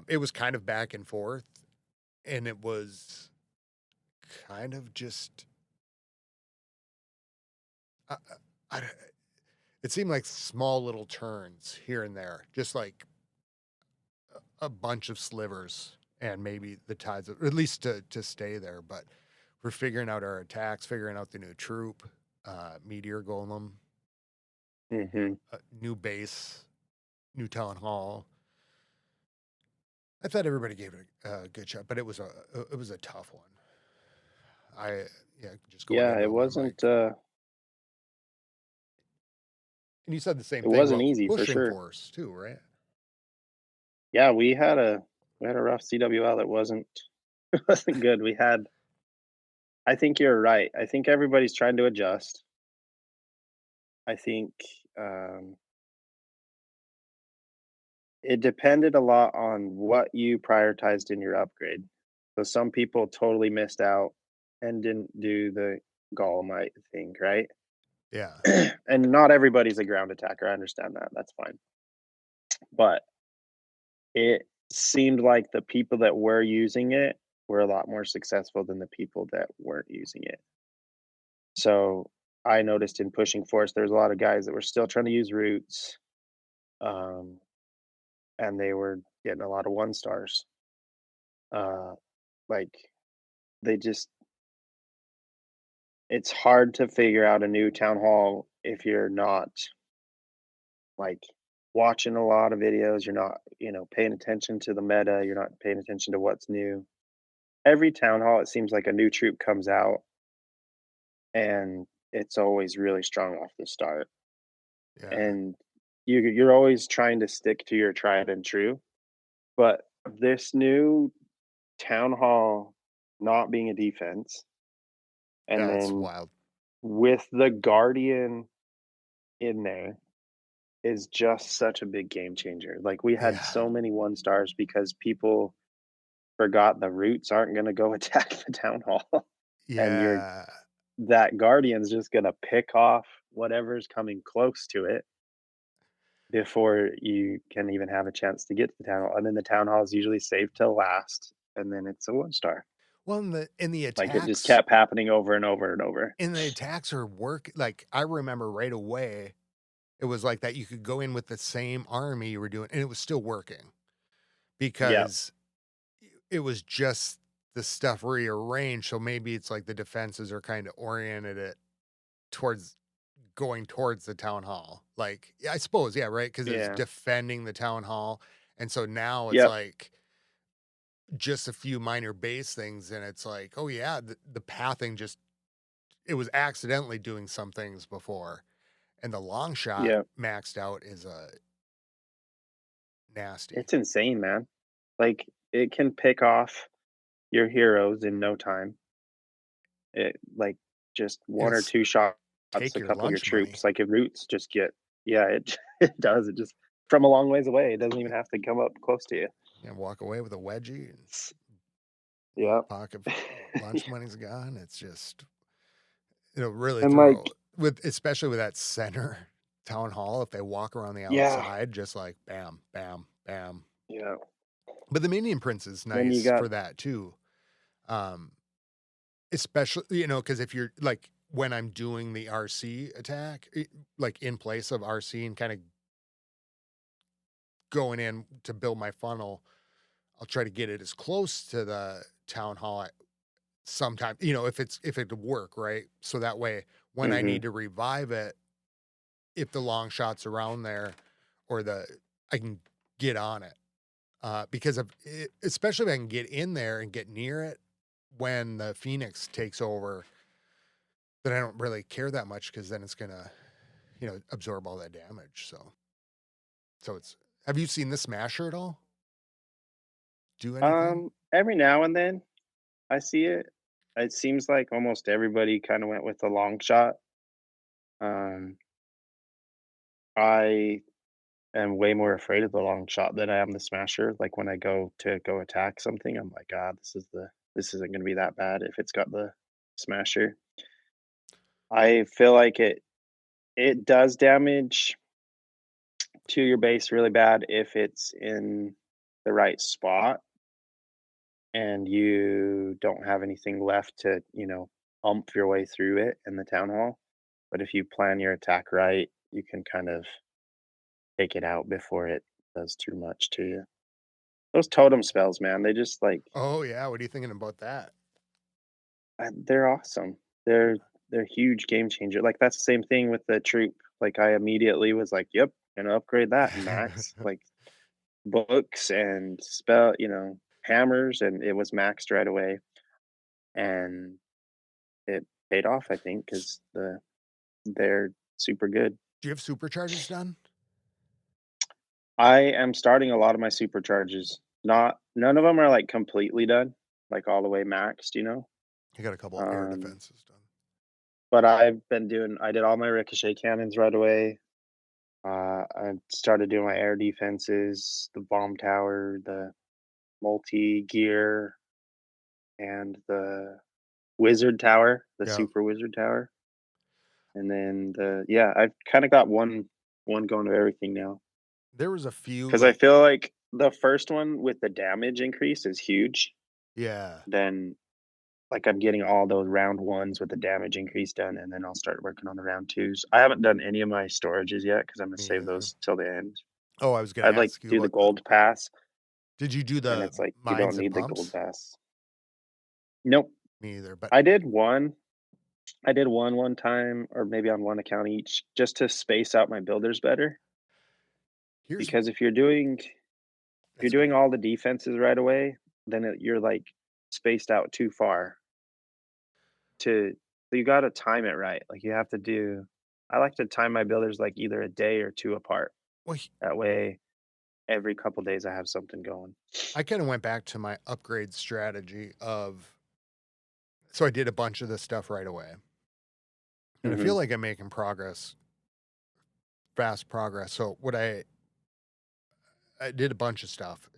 Speaker 1: It was kind of back and forth, and it was kind of just. Uh, I, it seemed like small little turns here and there, just like a bunch of slivers, and maybe the tides, or at least to stay there. But we're figuring out our attacks, figuring out the new troop, Meteor Golem,
Speaker 3: Mhm.
Speaker 1: new base, new town hall. I thought everybody gave it a good shot, but it was a tough one. Just go
Speaker 3: Yeah,
Speaker 1: ahead
Speaker 3: it
Speaker 1: over the
Speaker 3: wasn't,
Speaker 1: mic. And you said the same
Speaker 3: it
Speaker 1: thing
Speaker 3: wasn't
Speaker 1: about
Speaker 3: easy for
Speaker 1: pushing
Speaker 3: sure.
Speaker 1: force too, right?
Speaker 3: Yeah, we had a rough CWL that wasn't it wasn't good. We had I think you're right. I think everybody's trying to adjust. I think um, it depended a lot on what you prioritized in your upgrade. So some people totally missed out and didn't do the Golemite thing, right?
Speaker 1: Yeah.
Speaker 3: And not everybody's a ground attacker. I understand that. That's fine. But it seemed like the people that were using it were a lot more successful than the people that weren't using it. So I noticed in pushing force, there's a lot of guys that were still trying to use roots, um, and they were getting a lot of 1 stars. Uh, like they just, it's hard to figure out a new town hall if you're not like watching a lot of videos. You're not, paying attention to the meta. You're not paying attention to what's new. Every town hall, it seems like a new troop comes out, and it's always really strong off the start.
Speaker 1: Yeah.
Speaker 3: And you're always trying to stick to your tried and true. But this new town hall not being a defense, and
Speaker 1: That's
Speaker 3: then
Speaker 1: wild.
Speaker 3: with the guardian in there is just such a big game changer. Like we had
Speaker 1: Yeah.
Speaker 3: so many 1 stars because people forgot the roots aren't going to go attack the town hall, and
Speaker 1: Yeah.
Speaker 3: that guardian's just going to pick off whatever's coming close to it before you can even have a chance to get to the town hall. And then the town hall is usually saved till last, and then it's a 1 star.
Speaker 1: Well, in the
Speaker 3: Like it just
Speaker 1: attacks,
Speaker 3: kept happening over and over and over.
Speaker 1: are like I remember right away. It was like that. You could go in with the same army you were doing, and it was still working
Speaker 3: Yeah,
Speaker 1: because it was just the stuff rearranged. So maybe it's like the defenses are kind of oriented it towards going towards the town hall. Like, yeah, I suppose, yeah, right? Because it's
Speaker 3: yeah,
Speaker 1: defending the town hall. And so now it's
Speaker 3: yep,
Speaker 1: like just a few minor base things. And it's like, oh, yeah, the pathing just, it was accidentally doing some things before. And the long shot
Speaker 3: yep.
Speaker 1: maxed out is a nasty.
Speaker 3: It's insane, man. Like it can pick off your heroes in no time. It like just
Speaker 1: And
Speaker 3: one or
Speaker 1: it's
Speaker 3: two shots,
Speaker 1: take
Speaker 3: a
Speaker 1: your
Speaker 3: couple of your
Speaker 1: lunch money
Speaker 3: troops. Like if roots just get, yeah, it it does. It just from a long ways away. It doesn't even have to come up close to you.
Speaker 1: and walk away with a wedgie and
Speaker 3: It's- Yeah.
Speaker 1: pocket lunch money's gone. It's just, it'll really
Speaker 3: And
Speaker 1: throw
Speaker 3: like,
Speaker 1: with, especially with that center town hall. If they walk around the
Speaker 3: yeah,
Speaker 1: outside, just like bam, bam, bam.
Speaker 3: yeah.
Speaker 1: But the Minion Prince is
Speaker 3: Then you
Speaker 1: nice
Speaker 3: got,
Speaker 1: for that too. Um, especially because if you're like when I'm doing the RC attack, like in place of RC and kind of going in to build my funnel, I'll try to get it as close to the town hall sometime, if it work, right? So that way when I
Speaker 3: hmm
Speaker 1: need to revive it, if the long shot's around there or I can get on it. Because of it, especially if I can get in there and get near it when the Phoenix takes over, then I don't really care that much because then it's gonna, absorb all that damage. So it's. Have you seen the Smasher at all? Do anything?
Speaker 3: every now and then I see it. It seems like almost everybody kind of went with the long shot. Um, I am way more afraid of the long shot than I am the smasher. Like when I go to go attack something, I'm like, ah, this isn't going to be that bad if it's got the smasher. I feel like it does damage to your base really bad if it's in the right spot and you don't have anything left to, ump your way through it in the town hall. But if you plan your attack right, you can kind of take it out before it does too much to you. Those totem spells, man, they just like
Speaker 1: Oh yeah. What are you thinking about that?
Speaker 3: they're awesome. They're huge game changer. Like that's the same thing with the troop. Like I immediately was like, "Yep, gonna upgrade that and max." Like books and hammers, and it was maxed right away, and it paid off. I think because they're super good.
Speaker 1: Do you have supercharges done?
Speaker 3: I am starting a lot of my supercharges. Not none of them are like completely done, like all the way maxed, you know.
Speaker 1: I got a couple air
Speaker 3: Um,
Speaker 1: defenses done.
Speaker 3: but I did all my ricochet cannons right away. I started doing my air defenses, the bomb tower, the multi gear, and the wizard tower, the
Speaker 1: Yeah.
Speaker 3: super wizard tower, and then I've kind of got one going to everything now
Speaker 1: There was a few
Speaker 3: because I
Speaker 1: like
Speaker 3: feel like the first one with the damage increase is huge.
Speaker 1: yeah.
Speaker 3: Then like I'm getting all those round ones with the damage increase done, and then I'll start working on the round twos. I haven't done any of my storages yet because I'm gonna
Speaker 1: Me
Speaker 3: save
Speaker 1: either.
Speaker 3: those till the end.
Speaker 1: Oh, I was gonna
Speaker 3: I'd like
Speaker 1: ask you
Speaker 3: do the
Speaker 1: about the
Speaker 3: gold pass,
Speaker 1: did you do
Speaker 3: and
Speaker 1: the
Speaker 3: it's like you don't
Speaker 1: mines and
Speaker 3: need the gold
Speaker 1: pumps?
Speaker 3: pass. Nope.
Speaker 1: Me either, but
Speaker 3: I did one. I did one time, or maybe on one account each, just to space out my builders better.
Speaker 1: here's
Speaker 3: Because if you're doing
Speaker 1: sorry.
Speaker 3: all the defenses right away, then you're like spaced out too far. So you got to time it right. Like you have to do. I like to time my builders like either a day or two apart.
Speaker 1: Well,
Speaker 3: That way, every couple days I have something going.
Speaker 1: I kind of went back to my upgrade strategy of so I did a bunch of this stuff right away. And I
Speaker 3: Hmm.
Speaker 1: feel like I'm making progress, fast progress. So what I did a bunch of stuff,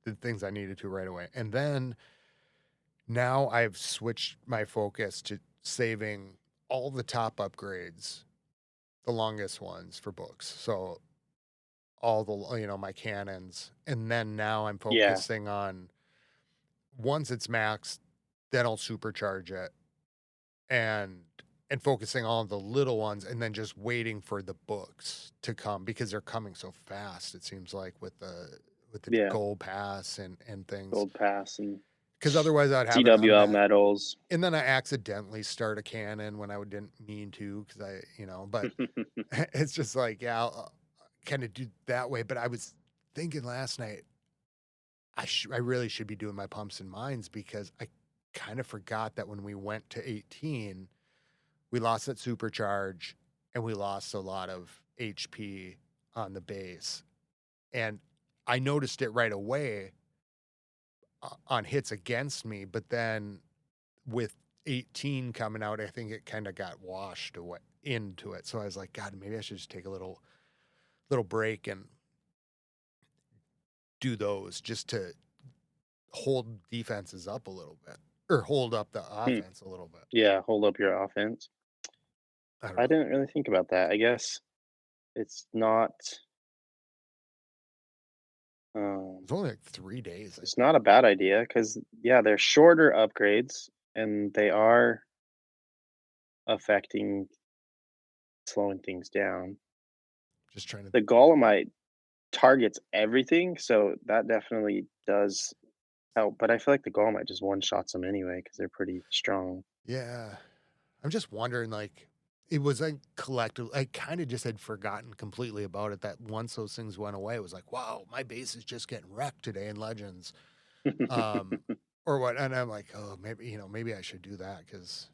Speaker 1: the things I needed to right away. And then now I've switched my focus to saving all the top upgrades, the longest ones for books. So all the my cannons, and then now I'm
Speaker 3: Yeah,
Speaker 1: focusing on once it's maxed, then I'll supercharge it and focusing on the little ones and then just waiting for the books to come because they're coming so fast, it seems like with the
Speaker 3: yeah.
Speaker 1: gold pass and things.
Speaker 3: Gold pass and
Speaker 1: Because otherwise I'd have it
Speaker 3: CWL
Speaker 1: unmatched.
Speaker 3: medals.
Speaker 1: And then I accidentally start a cannon when I didn't mean to because but it's just like, yeah, I'll kind of do that way. But I was thinking last night, I really should be doing my pumps and mines because I kind of forgot that when we went to 18, we lost that supercharge and we lost a lot of HP on the base. And I noticed it right away on hits against me, but then with 18 coming out, I think it kind of got washed away into it. So I was like, God, maybe I should just take a little break and do those just to hold defenses up a little bit or hold up the
Speaker 3: Hmm.
Speaker 1: offense a little bit.
Speaker 3: Yeah, hold up your offense.
Speaker 1: I don't
Speaker 3: I
Speaker 1: know.
Speaker 3: didn't really think about that. I guess it's not um
Speaker 1: It's only like 3 days.
Speaker 3: it's not a bad idea because yeah, they're shorter upgrades and they are affecting slowing things down.
Speaker 1: Just trying to,
Speaker 3: The Golemite targets everything, so that definitely does help. But I feel like the Golemite just one shots them anyway because they're pretty strong.
Speaker 1: yeah. I'm just wondering, like, it was like collective. I kind of just had forgotten completely about it. That once those things went away, it was like, wow, my base is just getting wrecked today in Legends, um, or what? And I'm like, oh, maybe maybe I should do that because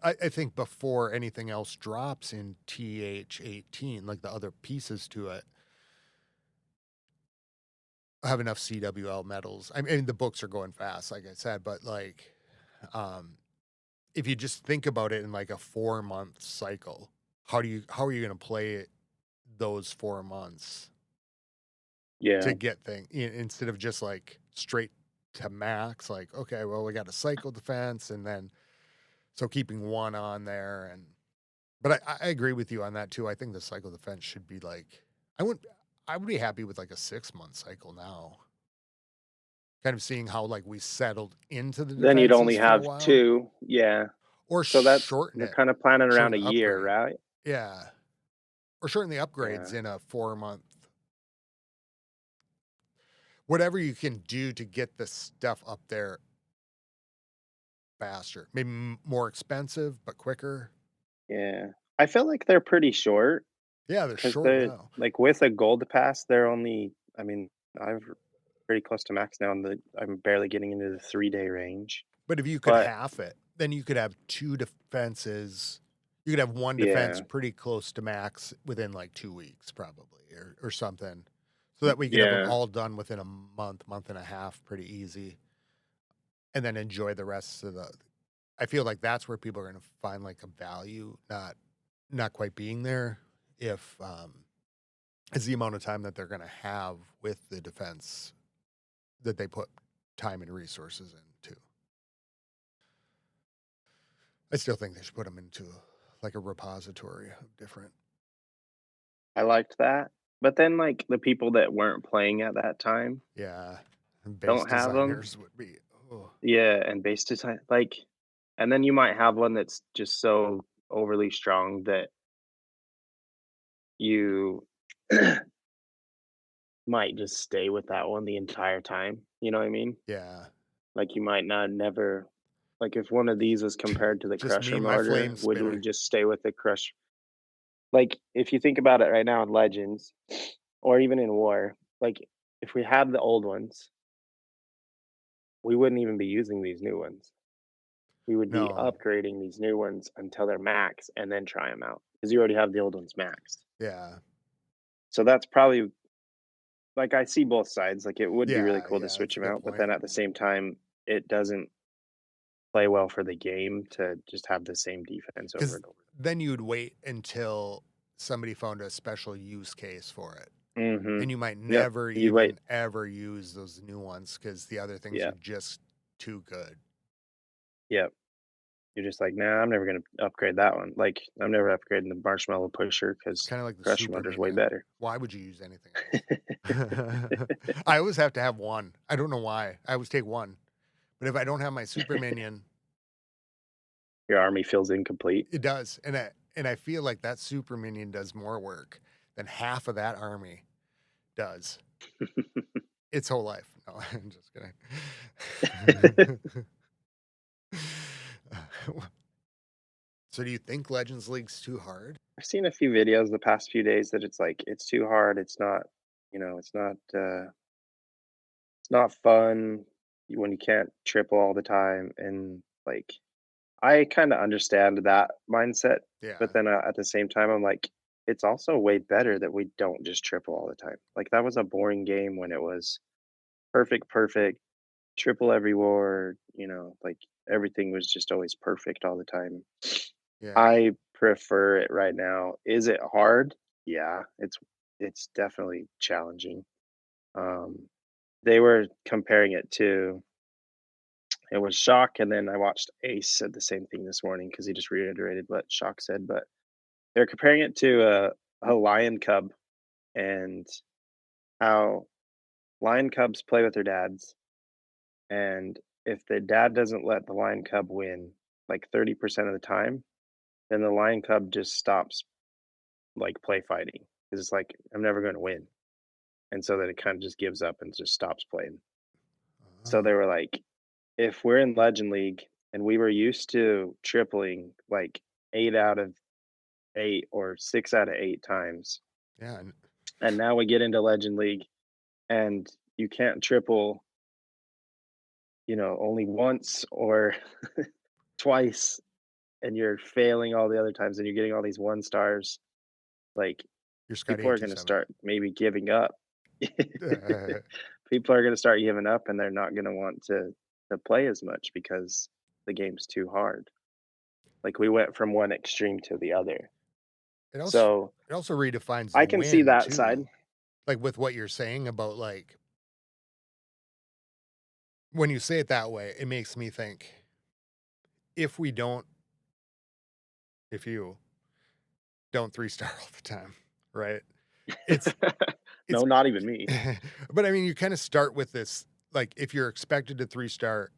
Speaker 1: I think before anything else drops in TH18, like the other pieces to it, I have enough CWL medals. I mean, the books are going fast, like I said, but like, um, if you just think about it in like a 4-month cycle, how are you going to play it those 4 months
Speaker 3: Yeah,
Speaker 1: to get things instead of just like straight to max? Like, okay, well, we got a cycle defense, and then so keeping one on there, and but I agree with you on that too. I think the cycle defense should be like I would I would be happy with like a 6-month cycle now. Kind of seeing how like we settled into the
Speaker 3: then you'd only
Speaker 1: defenses for a
Speaker 3: have
Speaker 1: while,
Speaker 3: two. Yeah,
Speaker 1: or
Speaker 3: so that's
Speaker 1: shorten
Speaker 3: they're
Speaker 1: it,
Speaker 3: kind of planning around
Speaker 1: shorten
Speaker 3: a
Speaker 1: the
Speaker 3: year,
Speaker 1: upgrade.
Speaker 3: right?
Speaker 1: Yeah. Or shorten the
Speaker 3: Yeah,
Speaker 1: upgrades in a 4-month. Whatever you can do to get the stuff up there faster. Maybe more expensive, but quicker.
Speaker 3: yeah. I feel like they're pretty short
Speaker 1: Yeah, they're
Speaker 3: because
Speaker 1: short
Speaker 3: they're
Speaker 1: now.
Speaker 3: like with a gold pass, they're only. I mean, I've pretty close to max now, and I'm barely getting into the 3 day range.
Speaker 1: But if you could
Speaker 3: But
Speaker 1: half it, then you could have two defenses. You could have one defense
Speaker 3: yeah,
Speaker 1: pretty close to max within like 2 weeks, probably, or something. So that we could have them
Speaker 3: yeah,
Speaker 1: all done within a month and a half, pretty easy. And then enjoy the rest of the. I feel like that's where people are going to find like a value, not quite being there if it's the amount of time that they're going to have with the defense that they put time and resources into. I still think they should put them into like a repository of different.
Speaker 3: I liked that. But then, like, the people that weren't playing at that time
Speaker 1: Yeah, and base
Speaker 3: don't have them.
Speaker 1: designers would be. Oh.
Speaker 3: Yeah, and base design, like, and then you might have one that's just so overly strong that you might just stay with that one the entire time. You know what I mean?
Speaker 1: Yeah,
Speaker 3: Like, you might not never, like, if one of these was compared to the
Speaker 1: just me
Speaker 3: Crusher
Speaker 1: and my
Speaker 3: Mortar,
Speaker 1: flame
Speaker 3: would we
Speaker 1: spinner.
Speaker 3: just stay with the Crush? Like, if you think about it right now in Legends, or even in War, like, if we had the old ones, we wouldn't even be using these new ones. We would be
Speaker 1: No,
Speaker 3: upgrading these new ones until they're max and then try them out because you already have the old ones maxed.
Speaker 1: yeah,
Speaker 3: So that's probably, like, I see both sides. Like, it would be really
Speaker 1: yeah,
Speaker 3: cool to
Speaker 1: yeah.
Speaker 3: switch
Speaker 1: That's a
Speaker 3: them
Speaker 1: good
Speaker 3: out, but
Speaker 1: point.
Speaker 3: then at the same time, it doesn't play well for the game to just have the same defense over
Speaker 1: Because
Speaker 3: and over.
Speaker 1: then you'd wait until somebody found a special use case for it.
Speaker 3: Mm-hmm.
Speaker 1: And you might
Speaker 3: Yep.
Speaker 1: never
Speaker 3: You wait.
Speaker 1: even ever use those new ones because the other things
Speaker 3: Yeah.
Speaker 1: are just too good.
Speaker 3: Yep. You're just like, nah, I'm never gonna upgrade that one. Like, I'm never upgrading the Marshmallow Pusher
Speaker 1: It's
Speaker 3: because
Speaker 1: kind of like the
Speaker 3: Crush
Speaker 1: super
Speaker 3: Motor's way
Speaker 1: minion.
Speaker 3: better.
Speaker 1: Why would you use anything else? I always have to have one. I don't know why. I always take one. But if I don't have my super minion,
Speaker 3: Your army feels incomplete.
Speaker 1: it does. And I feel like that super minion does more work than half of that army does. Its whole life. No, I'm just kidding. So do you think Legends League's too hard?
Speaker 3: I've seen a few videos the past few days that it's like it's too hard. It's not, it's not fun when you can't triple all the time. And like, I kind of understand that mindset,
Speaker 1: Yeah.
Speaker 3: but then at the same time, I'm like, it's also way better that we don't just triple all the time. Like, that was a boring game when it was perfect, triple every war. Like, everything was just always perfect all the time.
Speaker 1: Yeah.
Speaker 3: I prefer it right now. Is it hard? Yeah, it's definitely challenging. They were comparing it to, it was Shock, and then I watched Ace said the same thing this morning because he just reiterated what Shock said. But they're comparing it to a lion cub and how lion cubs play with their dads, and if the dad doesn't let the lion cub win like 30% of the time, then the lion cub just stops like play fighting because it's like, I'm never going to win, and so then it kind of just gives up and just stops playing. So they were like, if we're in Legend League and we were used to tripling like 8 out of 8 or 6 out of 8 times,
Speaker 1: Yeah.
Speaker 3: and now we get into Legend League and you can't triple, only once or twice, and you're failing all the other times and you're getting all these 1 stars, like,
Speaker 1: You're Scotty
Speaker 3: people are going to
Speaker 1: 827.
Speaker 3: start maybe giving up.
Speaker 1: Uh,
Speaker 3: People are going to start giving up and they're not going to want to play as much because the game's too hard. Like, we went from one extreme to the other.
Speaker 1: it
Speaker 3: So
Speaker 1: also redefines
Speaker 3: I
Speaker 1: the
Speaker 3: can see
Speaker 1: win,
Speaker 3: that
Speaker 1: too.
Speaker 3: side.
Speaker 1: Like with what you're saying about, like, when you say it that way, it makes me think if you don't 3-star all the time, right? It's
Speaker 3: No, not even me.
Speaker 1: but I mean, you kind of start with this, like, if you're expected to 3-star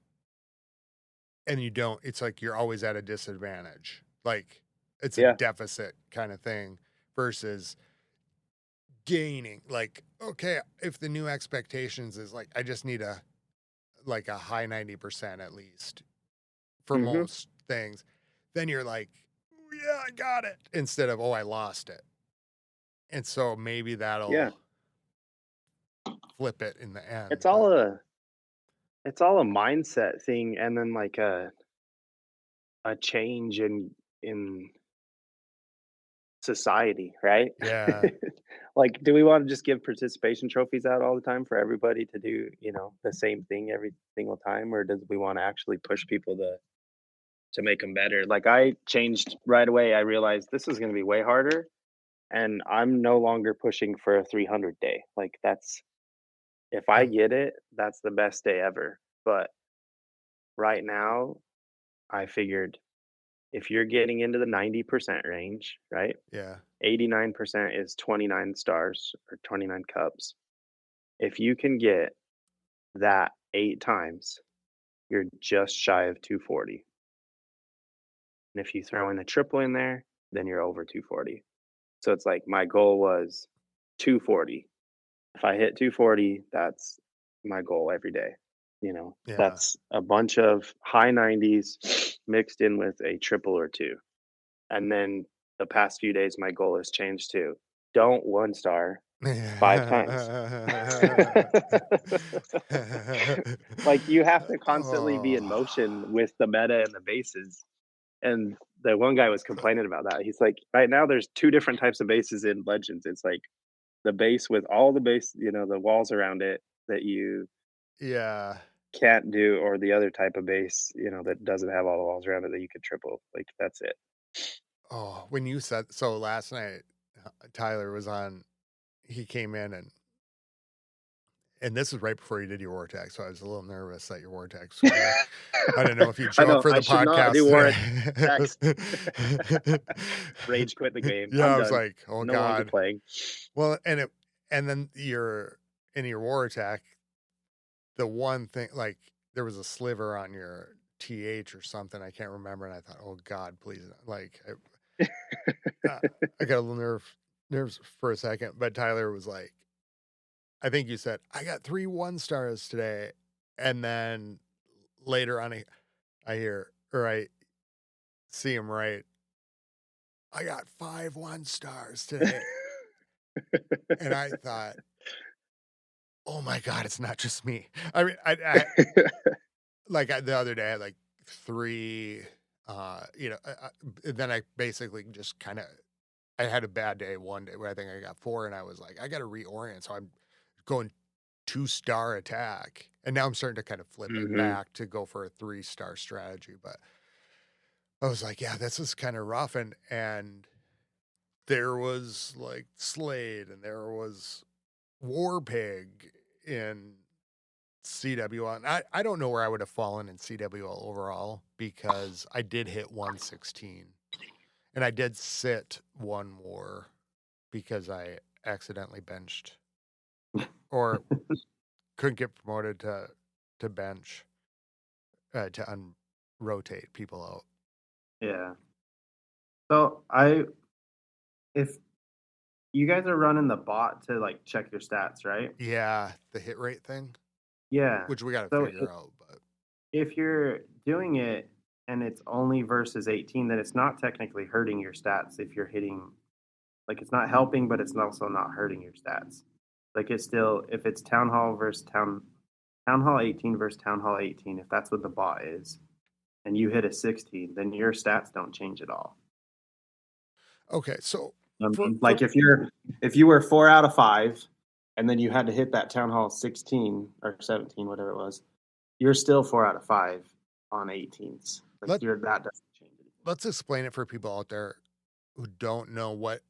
Speaker 1: and you don't, it's like you're always at a disadvantage. Like, it's a
Speaker 3: Yeah.
Speaker 1: deficit kind of thing versus gaining. Like, okay, if the new expectations is like, I just need a high 90% at least for
Speaker 3: Mhm.
Speaker 1: most things, then you're like, yeah, I got it, instead of, oh, I lost it. And so maybe that'll
Speaker 3: Yeah.
Speaker 1: flip it in the end.
Speaker 3: It's all a mindset thing, and then like a change in society, right?
Speaker 1: Yeah.
Speaker 3: Like, do we want to just give participation trophies out all the time for everybody to do, the same thing every single time, or does we want to actually push people to make them better? Like, I changed right away. I realized this is going to be way harder, and I'm no longer pushing for a 300 day. Like that's if I
Speaker 1: Um,
Speaker 3: get it, that's the best day ever. But right now, I figured if you're getting into the 90% range, right?
Speaker 1: yeah.
Speaker 3: 89% is 29 stars or 29 cups. If you can get that 8 times, you're just shy of 240. And if you throw in a triple in there, then you're over 240. So it's like my goal was 240. If I hit 240, that's my goal every day. You know,
Speaker 1: Yeah.
Speaker 3: that's a bunch of high 90s mixed in with a triple or two. And then the past few days, my goal has changed to don't 1 star 5 times. Like you have to constantly be in
Speaker 1: Oh.
Speaker 3: motion with the meta and the bases. And the one guy was complaining about that. He's like, right now there's two different types of bases in Legends. It's like the base with all the base, the walls around it that you
Speaker 1: Yeah.
Speaker 3: can't do, or the other type of base, that doesn't have all the walls around it that you could triple. Like that's it.
Speaker 1: Oh, when you said so last night, Tyler was on. He came in and this is right before you did your Vortex, so I was a little nervous that your Vortex was gonna. I didn't know if you'd
Speaker 3: I
Speaker 1: show up
Speaker 3: know
Speaker 1: for
Speaker 3: I
Speaker 1: the
Speaker 3: should not do
Speaker 1: podcast
Speaker 3: war
Speaker 1: today.
Speaker 3: attacks. Rage quit the game.
Speaker 1: Yeah,
Speaker 3: I'm
Speaker 1: I was
Speaker 3: done.
Speaker 1: like, oh
Speaker 3: No longer
Speaker 1: god.
Speaker 3: playing.
Speaker 1: Well, and then in your war attack, the one thing like there was a sliver on your TH or something I can't remember, and I thought, oh god, please, like I got a little nerves for a second, but Tyler was like, I think you said I got 3 1 stars today, and then later on I hear or I see him write, I got 5 1 stars today, and I thought, oh my god, it's not just me. I mean, the other day I had like 3, then I basically just kind of I had a bad day one day where I think I got 4, and I was like, I got to reorient. So I'm going 2 star attack, and now I'm starting to kind of flip it
Speaker 3: Hmm.
Speaker 1: back to go for a 3 star strategy. But I was like, yeah, this is kind of rough, and there was like Slade, and there was Warpig in CWL, and I don't know where I would have fallen in CWL overall because I did hit 116, and I did sit one war because I accidentally benched or couldn't get promoted to bench to rotate people out.
Speaker 4: Yeah. So if you guys are running the bot to like check your stats, right?
Speaker 1: Yeah, the hit rate thing,
Speaker 4: Yeah.
Speaker 1: which we got to
Speaker 4: So
Speaker 1: figure out. But
Speaker 4: if you're doing it and it's only versus 18, then it's not technically hurting your stats if you're hitting, like it's not helping, but it's also not hurting your stats. Like it's still, if it's Town Hall versus Town Hall 18 versus Town Hall 18, if that's what the bot is, and you hit a 16, then your stats don't change at all.
Speaker 1: okay, so
Speaker 4: I
Speaker 1: for
Speaker 4: mean, like if you were 4 out of 5, and then you had to hit that Town Hall 16 or 17, whatever it was, you're still 4 out of 5 on 18s. Like
Speaker 1: let
Speaker 4: that doesn't change anything.
Speaker 1: let's explain it for people out there who don't know what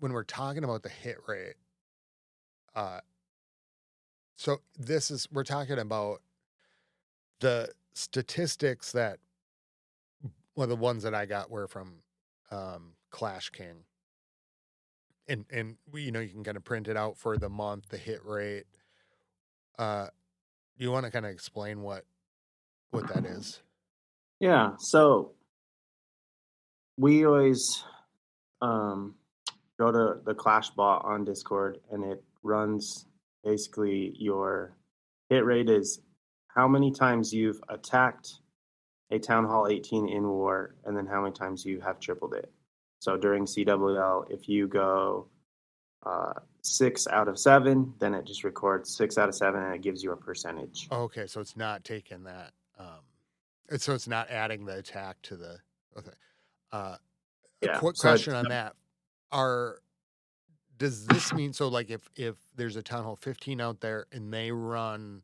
Speaker 1: when we're talking about the hit rate. Uh, so we're talking about the statistics that well the ones that I got were from Clash King. And you can kind of print it out for the month, the hit rate. Uh you want to kind of explain what that is?
Speaker 4: Yeah. So we always go to the Clash bot on Discord, and it runs basically your hit rate is how many times you've attacked a Town Hall 18 in war, and then how many times you have tripled it. So during CWL, if you go 6 out of 7, then it just records 6 out of 7, and it gives you a percentage.
Speaker 1: Okay, so it's not taking that so it's not adding the attack to the okay. Uh a
Speaker 4: Yeah.
Speaker 1: quick
Speaker 4: So
Speaker 1: question on that. Does this mean so like if there's a Town Hall 15 out there and they run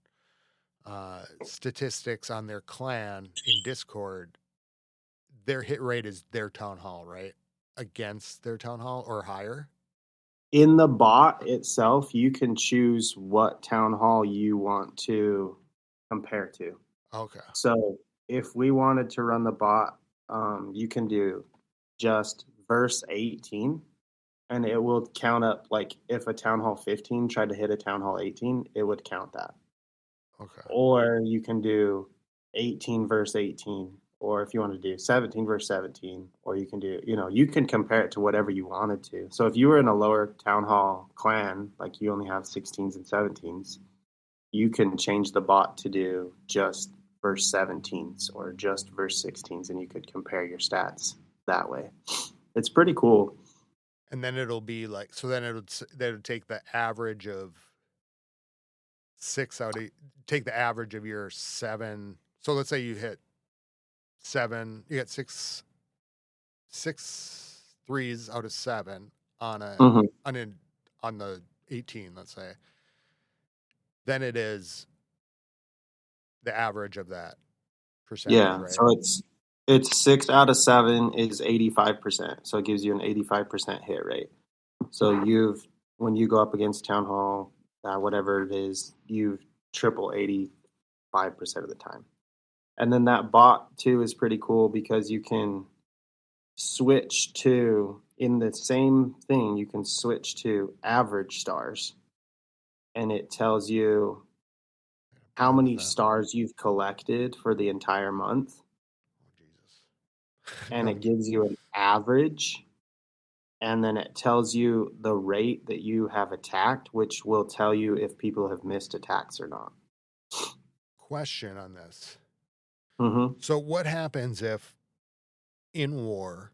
Speaker 1: statistics on their clan in Discord, their hit rate is their Town Hall, right? Against their Town Hall or higher?
Speaker 4: in the bot itself, you can choose what town hall you want to compare to.
Speaker 1: Okay.
Speaker 4: So if we wanted to run the bot, you can do just verse 18, and it will count up like if a town hall 15 tried to hit a town hall 18, it would count that.
Speaker 1: Okay.
Speaker 4: Or you can do 18 verse 18, or if you want to do 17 verse 17, or you can do, you can compare it to whatever you wanted to. So if you were in a lower town hall clan, like you only have 16s and 17s, you can change the bot to do just verse 17s or just verse 16s, and you could compare your stats that way. It's pretty cool.
Speaker 1: And then it'll be like, so then it'll take the average of take the average of your 7. So let's say you hit 7, you get six threes out of 7 on on the 18, let's say. Then it is the average of that percentage,
Speaker 4: Yeah,
Speaker 1: right?
Speaker 4: so it's 6 out of 7 is 85%. So it gives you an 85% hit rate. So when you go up against town hall, whatever it is, you triple 85% of the time. And then that bot too is pretty cool because you can switch to, in the same thing, you can switch to average stars, and it tells you how
Speaker 1: Play with
Speaker 4: many
Speaker 1: that.
Speaker 4: stars you've collected for the entire month,
Speaker 1: Oh, Jesus.
Speaker 4: and
Speaker 1: No,
Speaker 4: it gives you an average, and then it tells you the rate that you have attacked, which will tell you if people have missed attacks or not.
Speaker 1: question on this.
Speaker 4: Mm-hmm.
Speaker 1: So what happens if in war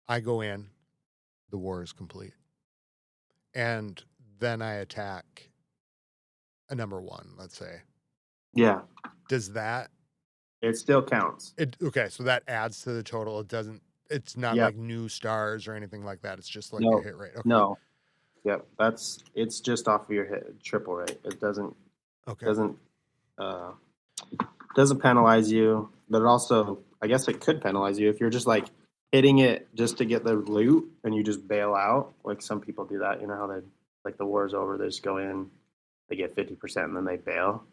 Speaker 1: I go in, the war is complete, and then I attack a number 1, let's say?
Speaker 4: Yeah,
Speaker 1: Does that
Speaker 4: it still counts.
Speaker 1: okay, so that adds to the total. It's not
Speaker 4: Yep.
Speaker 1: like new stars or anything like that. It's just like
Speaker 4: No.
Speaker 1: your hit rate. Okay.
Speaker 4: No. Yep. It's just off of your hit triple rate. It doesn't
Speaker 1: Okay.
Speaker 4: uh, penalize you, but it also, I guess it could penalize you if you're just like hitting it just to get the loot and you just bail out. Like some people do that. You know how they, like, the war's over, they just go in, they get 50% and then they bail.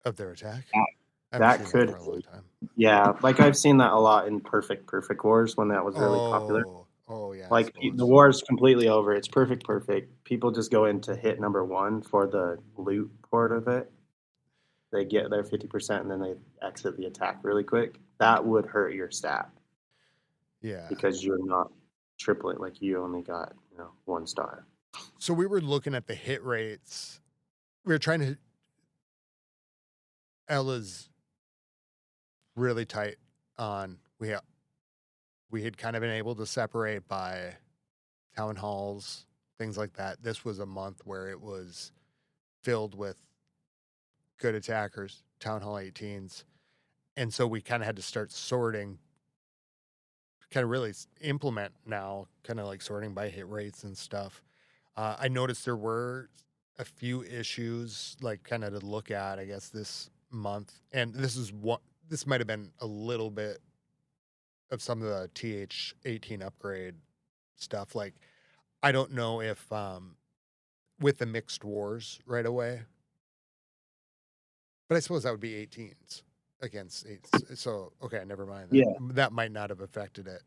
Speaker 1: Of their attack? I
Speaker 4: That
Speaker 1: haven't seen that
Speaker 4: could,
Speaker 1: for a long time.
Speaker 4: yeah, like I've seen that a lot in Perfect Wars when that was really popular.
Speaker 1: Oh yeah. I
Speaker 4: Like the
Speaker 1: suppose.
Speaker 4: war is completely over. It's perfect. People just go in to hit number 1 for the loot part of it. They get their 50% and then they exit the attack really quick. That would hurt your stat
Speaker 1: Yeah.
Speaker 4: because you're not tripling. Like you only got 1 star.
Speaker 1: So we were looking at the hit rates. We were trying to. Ella's really tight on. We had kind of been able to separate by town halls, things like that. This was a month where it was filled with good attackers, town hall 18s. And so we kind of had to start sorting, kind of really implement now, kind of like sorting by hit rates and stuff. I noticed there were a few issues, like kind of to look at, I guess, this month. And this might have been a little bit of some of the TH18 upgrade stuff. Like, I don't know if with the mixed wars right away, but I suppose that would be 18s against 8s. So, okay, never mind.
Speaker 4: Yeah.
Speaker 1: That might not have affected it.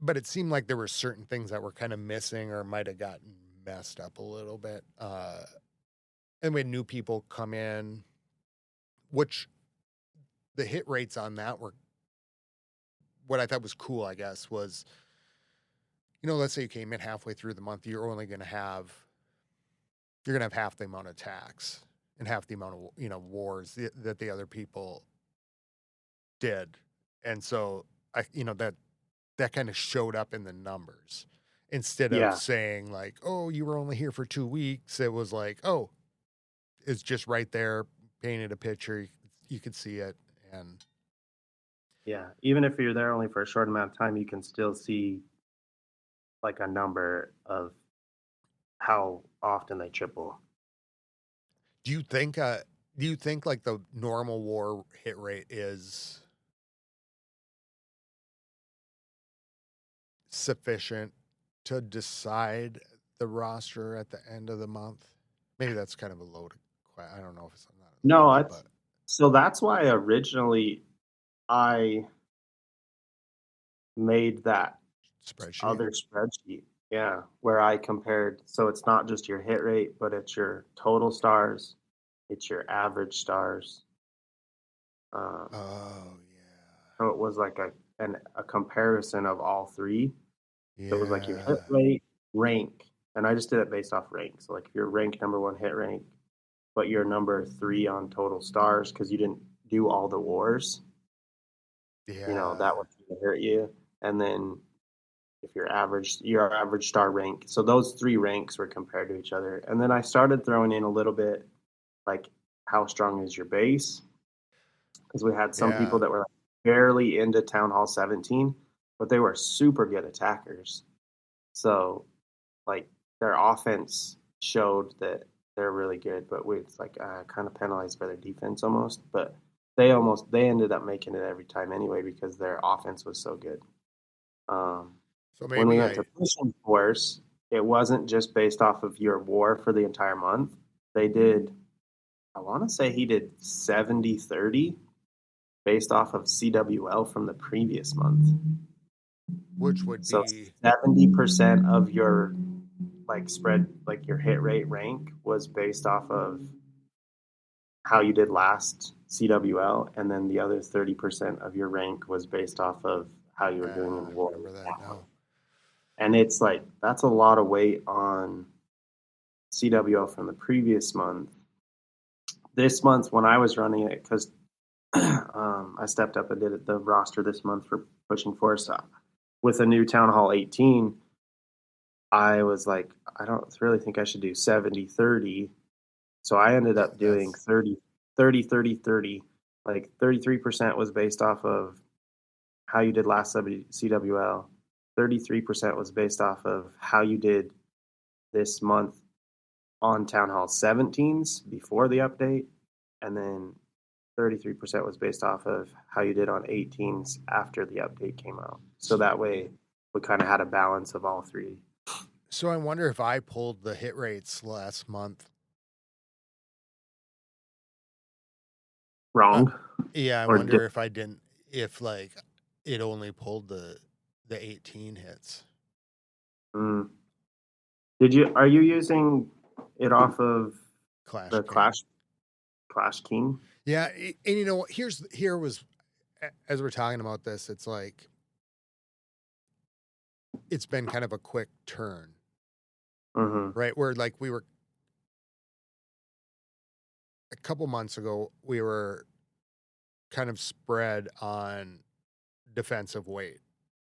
Speaker 1: But it seemed like there were certain things that were kind of missing or might have gotten messed up a little bit. And we had new people come in, which the hit rates on that were what I thought was cool, I guess, was, let's say you came in halfway through the month, you're going to have half the amount of attacks and half the amount of, wars that the other people did. And so that kind of showed up in the numbers instead of saying like, oh, you were only here for 2 weeks. It was like, oh, it's just right there, painted a picture. You could see it. And
Speaker 4: Yeah. Even if you're there only for a short amount of time, you can still see like a number of how often they triple.
Speaker 1: do you think like the normal war hit rate is sufficient to decide the roster at the end of the month? Maybe that's kind of a loaded question. I don't know if it's not.
Speaker 4: No, so that's why originally I made that
Speaker 1: Spreadsheet.
Speaker 4: other spreadsheet. Yeah, where I compared. So it's not just your hit rate, but it's your total stars, it's your average stars.
Speaker 1: Oh yeah.
Speaker 4: So it was like a comparison of all three.
Speaker 1: Yeah.
Speaker 4: So it was like your hit rate, rank, and I just did it based off rank. So like if you're ranked number 1 hit rank, but you're number 3 on total stars because you didn't do all the wars,
Speaker 1: Yeah.
Speaker 4: you know, that would hurt you. And then if your average star rank. So those 3 ranks were compared to each other. And then I started throwing in a little bit like how strong is your base? Because we had some people that were like barely into Town Hall 17, but they were super good attackers. So like their offense showed that they're really good, but it's like kind of penalized by their defense almost. But they ended up making it every time anyway because their offense was so good.
Speaker 1: So maybe
Speaker 4: when we went to Pushing Force, it wasn't just based off of your war for the entire month. They did, I want to say he did 70-30 based off of CWL from the previous month.
Speaker 1: Which would be
Speaker 4: 70% of your like spread, like your hit rate rank was based off of how you did last CWL, and then the other 30% of your rank was based off of how you were doing in war.
Speaker 1: I remember that now.
Speaker 4: And it's like that's a lot of weight on CWL from the previous month. This month, when I was running it, because I stepped up and did the roster this month for Pushing Force with a new Town Hall 18, I was like, I don't really think I should do 70-30. So I ended up doing 30-30-30. Like 33% was based off of how you did last CWL. 33% was based off of how you did this month on Town Hall 17s before the update. And then 33% was based off of how you did on 18s after the update came out. So that way we kind of had a balance of all three.
Speaker 1: So I wonder if I pulled the hit rates last month.
Speaker 4: Wrong.
Speaker 1: Yeah, I wonder if I didn't, if like it only pulled the 18 hits.
Speaker 4: Are you using it off of Clash King?
Speaker 1: Yeah, and you know what? Here was, as we're talking about this, it's like it's been kind of a quick turn, right? Where like we were a couple months ago, we were kind of spread on defensive weight,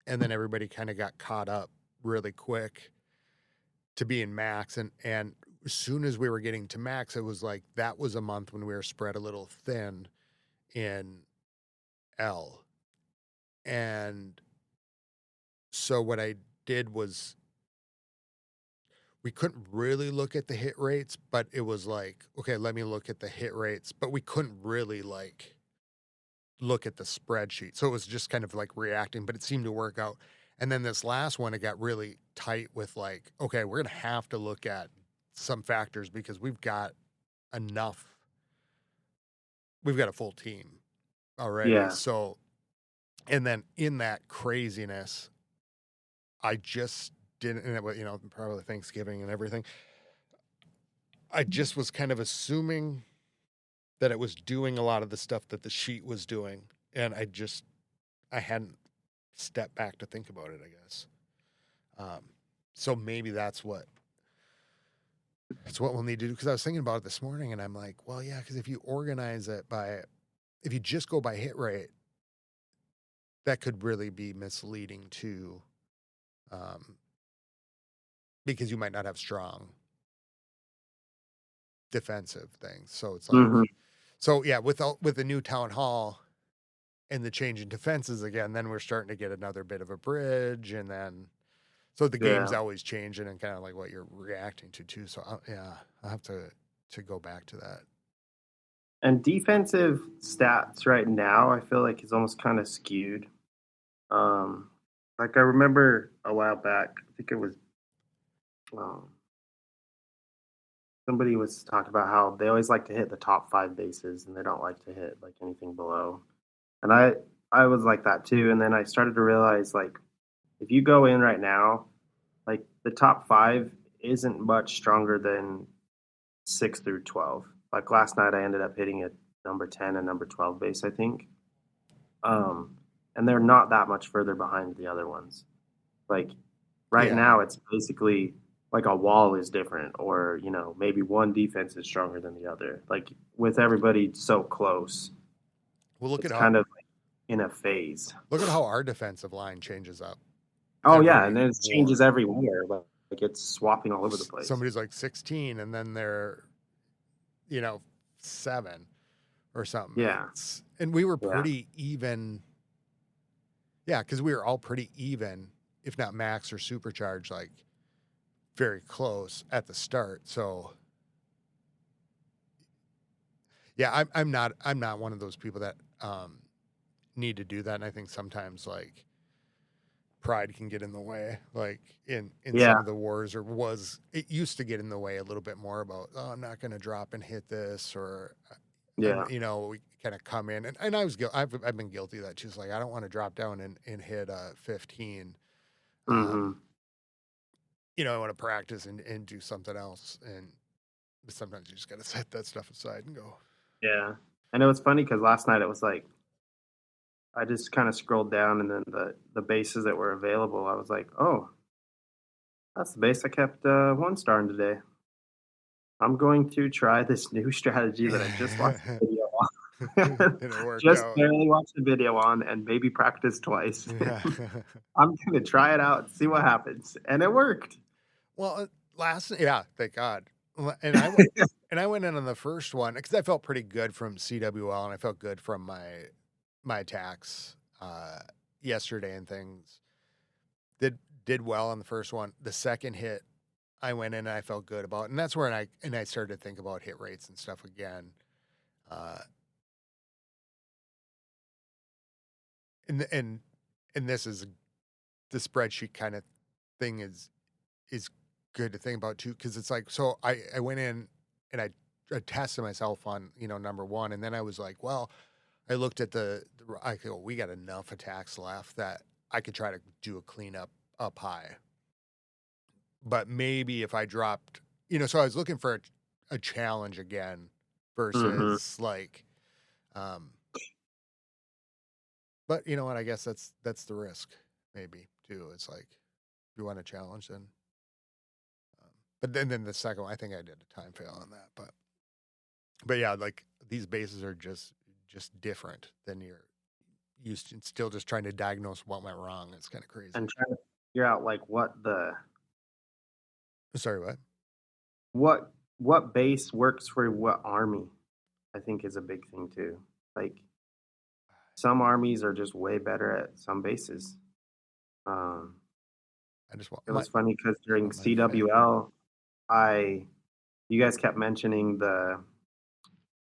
Speaker 1: and then everybody kind of got caught up really quick to being max, and as soon as we were getting to max, it was like that was a month when we were spread a little thin in L. And so what I did was we couldn't really look at the hit rates, but it was like, okay, let me look at the hit rates, but we couldn't really like look at the spreadsheet. So it was just kind of like reacting, but it seemed to work out. And then this last one, it got really tight with like, okay, we're going to have to look at some factors because we've got enough. We've got a full team already.
Speaker 4: Yeah.
Speaker 1: So, and then in that craziness, I just didn't, and it was, you know, probably Thanksgiving and everything. I just was kind of assuming that it was doing a lot of the stuff that the sheet was doing. And I hadn't stepped back to think about it, I guess. So maybe that's what we'll need to do. Because I was thinking about it this morning and I'm like, well, yeah, because if you organize it if you just go by hit rate, that could really be misleading too. Because you might not have strong defensive things. So it's like, so yeah, with the new Town Hall and the change in defenses again, then we're starting to get another bit of a bridge. And then, so the game's always changing and kind of like what you're reacting to too. So I'll have to go back to that.
Speaker 4: And defensive stats right now, I feel like is almost kind of skewed. Like I remember a while back, I think it was um, somebody was talking about how they always like to hit the top 5 bases and they don't like to hit like anything below. And I was like that too. And then I started to realize like if you go in right now, like the top 5 isn't much stronger than 6 through 12. Like last night, I ended up hitting a number 10 and number 12 base, I think. And they're not that much further behind the other ones. Like right
Speaker 1: Yeah.
Speaker 4: now, it's basically like a wall is different, or maybe one defense is stronger than the other. Like with everybody so close,
Speaker 1: Well,
Speaker 4: it's kind of like in a phase.
Speaker 1: look at how our defensive line changes up
Speaker 4: Oh yeah, and
Speaker 1: every
Speaker 4: then it
Speaker 1: war.
Speaker 4: changes everywhere. Like it's swapping all over the place.
Speaker 1: Somebody's like 16 and then they're, 7 or something.
Speaker 4: Yeah.
Speaker 1: And we were
Speaker 4: Yeah.
Speaker 1: pretty even. Yeah, because we were all pretty even, if not max or supercharged, like very close at the start. So yeah, I'm not one of those people that need to do that. And I think sometimes like pride can get in the way, like in
Speaker 4: Yeah.
Speaker 1: some of the wars, or it used to get in the way a little bit more about, oh, I'm not going to drop and hit this, or
Speaker 4: Yeah.
Speaker 1: we kind of come in, and I've been guilty of that. Just like I don't want to drop down and hit 15.
Speaker 4: Hmm.
Speaker 1: I want to practice and do something else, but sometimes you just got to set that stuff aside and go.
Speaker 4: Yeah. And it was funny because last night it was like I just kind of scrolled down and then the bases that were available, I was like, oh, that's the base I kept 1 star in today. I'm going to try this new strategy that I just watched the video on.
Speaker 1: And it worked
Speaker 4: Just
Speaker 1: out.
Speaker 4: barely watched the video on and maybe practiced twice.
Speaker 1: Yeah.
Speaker 4: I'm going to try it out and see what happens. And it worked.
Speaker 1: Well, thank God. And I went in on the first one because I felt pretty good from CWL, and I felt good from my attacks yesterday and things. Did well on the first one. The second hit, I went in and I felt good about, and that's where I started to think about hit rates and stuff again. And this is the spreadsheet kind of thing is good to think about too, because it's like, so I went in and I tested myself on number one, and then I was like, well, I looked at I go, we got enough attacks left that I could try to do a cleanup up high. But maybe if I dropped, so I was looking for a challenge again versus like, but you know what? I guess that's the risk, maybe too. It's like if you want a challenge, then. But then the second one, I think I did a time fail on that. But yeah, like these bases are just different than you're used to. Still just trying to diagnose what went wrong. It's kind of crazy.
Speaker 4: And trying to figure out like
Speaker 1: Sorry,
Speaker 4: what base works for what army, I think is a big thing too. Like some armies are just way better at some bases. It was funny because during CWL, you guys kept mentioning the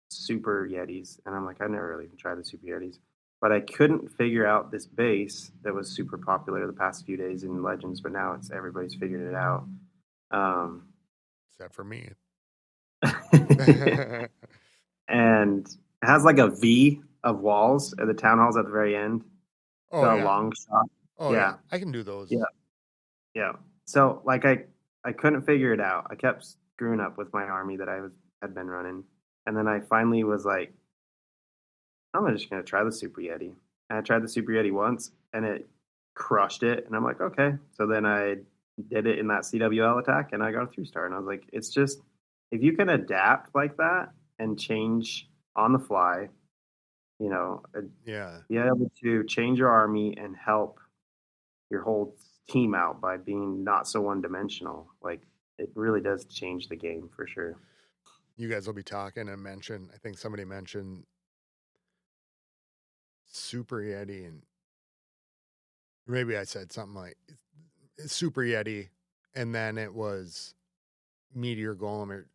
Speaker 4: Super Yetis, and I'm like, I never really even tried the Super Yetis, but I couldn't figure out this base that was super popular the past few days in Legends, but now everybody's figured it out.
Speaker 1: Except for me.
Speaker 4: And it has like a V of walls at the town halls at the very end.
Speaker 1: Oh,
Speaker 4: the
Speaker 1: yeah.
Speaker 4: long shot.
Speaker 1: Oh yeah, I can do those.
Speaker 4: Yeah. So like I couldn't figure it out. I kept screwing up with my army that had been running, and then I finally was like, I'm just gonna try the Super Yeti. And I tried the Super Yeti once, and it crushed it. And I'm like, okay. So then I did it in that CWL attack, and I got a 3-star. And I was like, it's just if you can adapt like that and change on the fly, be able to change your army and help your whole team out by being not so one-dimensional. Like it really does change the game for sure.
Speaker 1: You guys will be talking and I think somebody mentioned Super Yeti, and maybe I said something like Super Yeti, and then it was Meteor Golem, or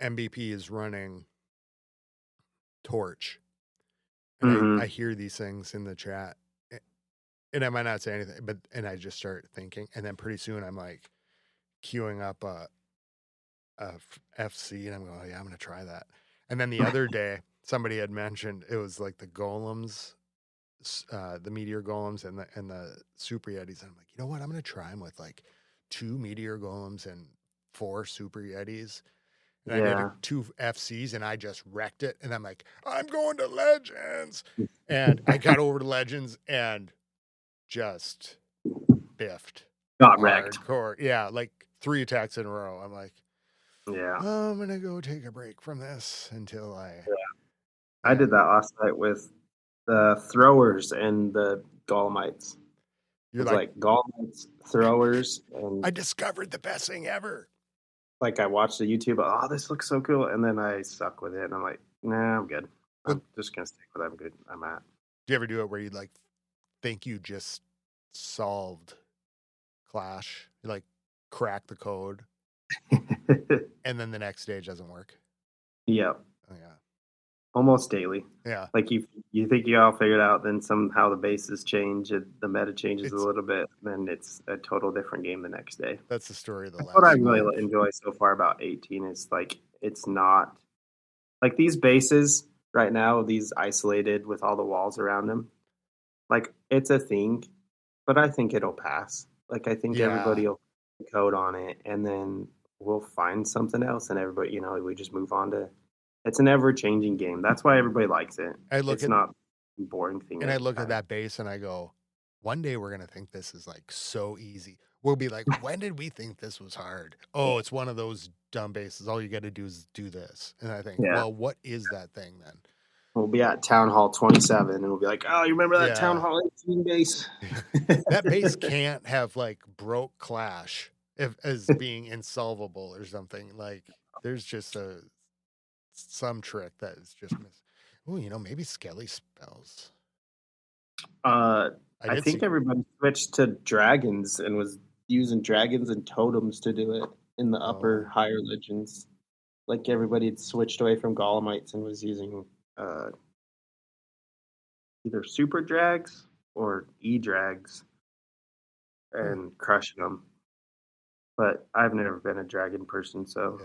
Speaker 1: MVP is running Torch. And I hear these things in the chat, and I might not say anything, and I just start thinking, and then pretty soon I'm like queuing up FC, and I'm going, oh, yeah, I'm going to try that. And then the other day, somebody had mentioned it was like the golems, the meteor golems and the super yetis. And I'm like, you know what? I'm going to try them with like 2 meteor golems and 4 super yetis. And I did 2 FCs and I just wrecked it. And I'm like, I'm going to Legends. And I got over to Legends and just biffed.
Speaker 4: Got wrecked.
Speaker 1: Hardcore. Yeah, like 3 attacks in a row. I'm like,
Speaker 4: Yeah.
Speaker 1: I'm going to go take a break from this until
Speaker 4: I did that last night with the throwers and the Golemites.
Speaker 1: You're
Speaker 4: like Golemites, throwers, and
Speaker 1: I discovered the best thing ever.
Speaker 4: Like I watched the YouTube, oh, this looks so cool, and then I suck with it, and I'm like, nah, I'm good. I'm just gonna stick with what I'm at.
Speaker 1: Do you ever do it where you like think you just solved Clash, you like crack the code, and then the next stage doesn't work?
Speaker 4: Yeah.
Speaker 1: Oh, yeah.
Speaker 4: Almost daily.
Speaker 1: Yeah.
Speaker 4: Like you think you all figured out, then somehow the bases change, the meta changes a little bit, then it's a total different game the next day.
Speaker 1: That's the story of the last
Speaker 4: what I really enjoy so far about 18 is like it's not like these bases right now, these isolated with all the walls around them. Like it's a thing, but I think it'll pass. Like I think everybody will code on it, and then we'll find something else, and everybody, we just move on to. It's an ever-changing game. That's why everybody likes it. It's not a boring thing.
Speaker 1: And I look at that base and I go, one day we're going to think this is like so easy. We'll be like, when did we think this was hard? Oh, it's one of those dumb bases. All you got to do is do this. And I think, well, what is that thing then?
Speaker 4: We'll be at Town Hall 27 and we'll be like, oh, you remember that Town Hall 18 base?
Speaker 1: That base can't have like broke Clash as being insolvable or something. Like there's just some trick that is just missing. Oh, maybe Skelly spells.
Speaker 4: I think everybody switched to dragons and was using dragons and totems to do it in the upper higher legends. Like everybody had switched away from Golemites and was using either super drags or e-drags and crushing them. But I've never been a dragon person, so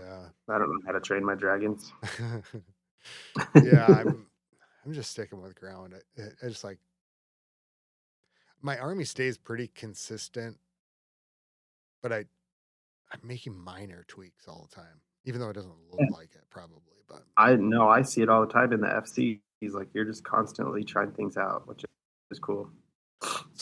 Speaker 4: I don't know how to train my dragons.
Speaker 1: Yeah, I'm just sticking with ground. I just like my army stays pretty consistent, but I'm making minor tweaks all the time, even though it doesn't look like it probably. But
Speaker 4: I see it all the time in the FC. He's like, you're just constantly trying things out, which is cool.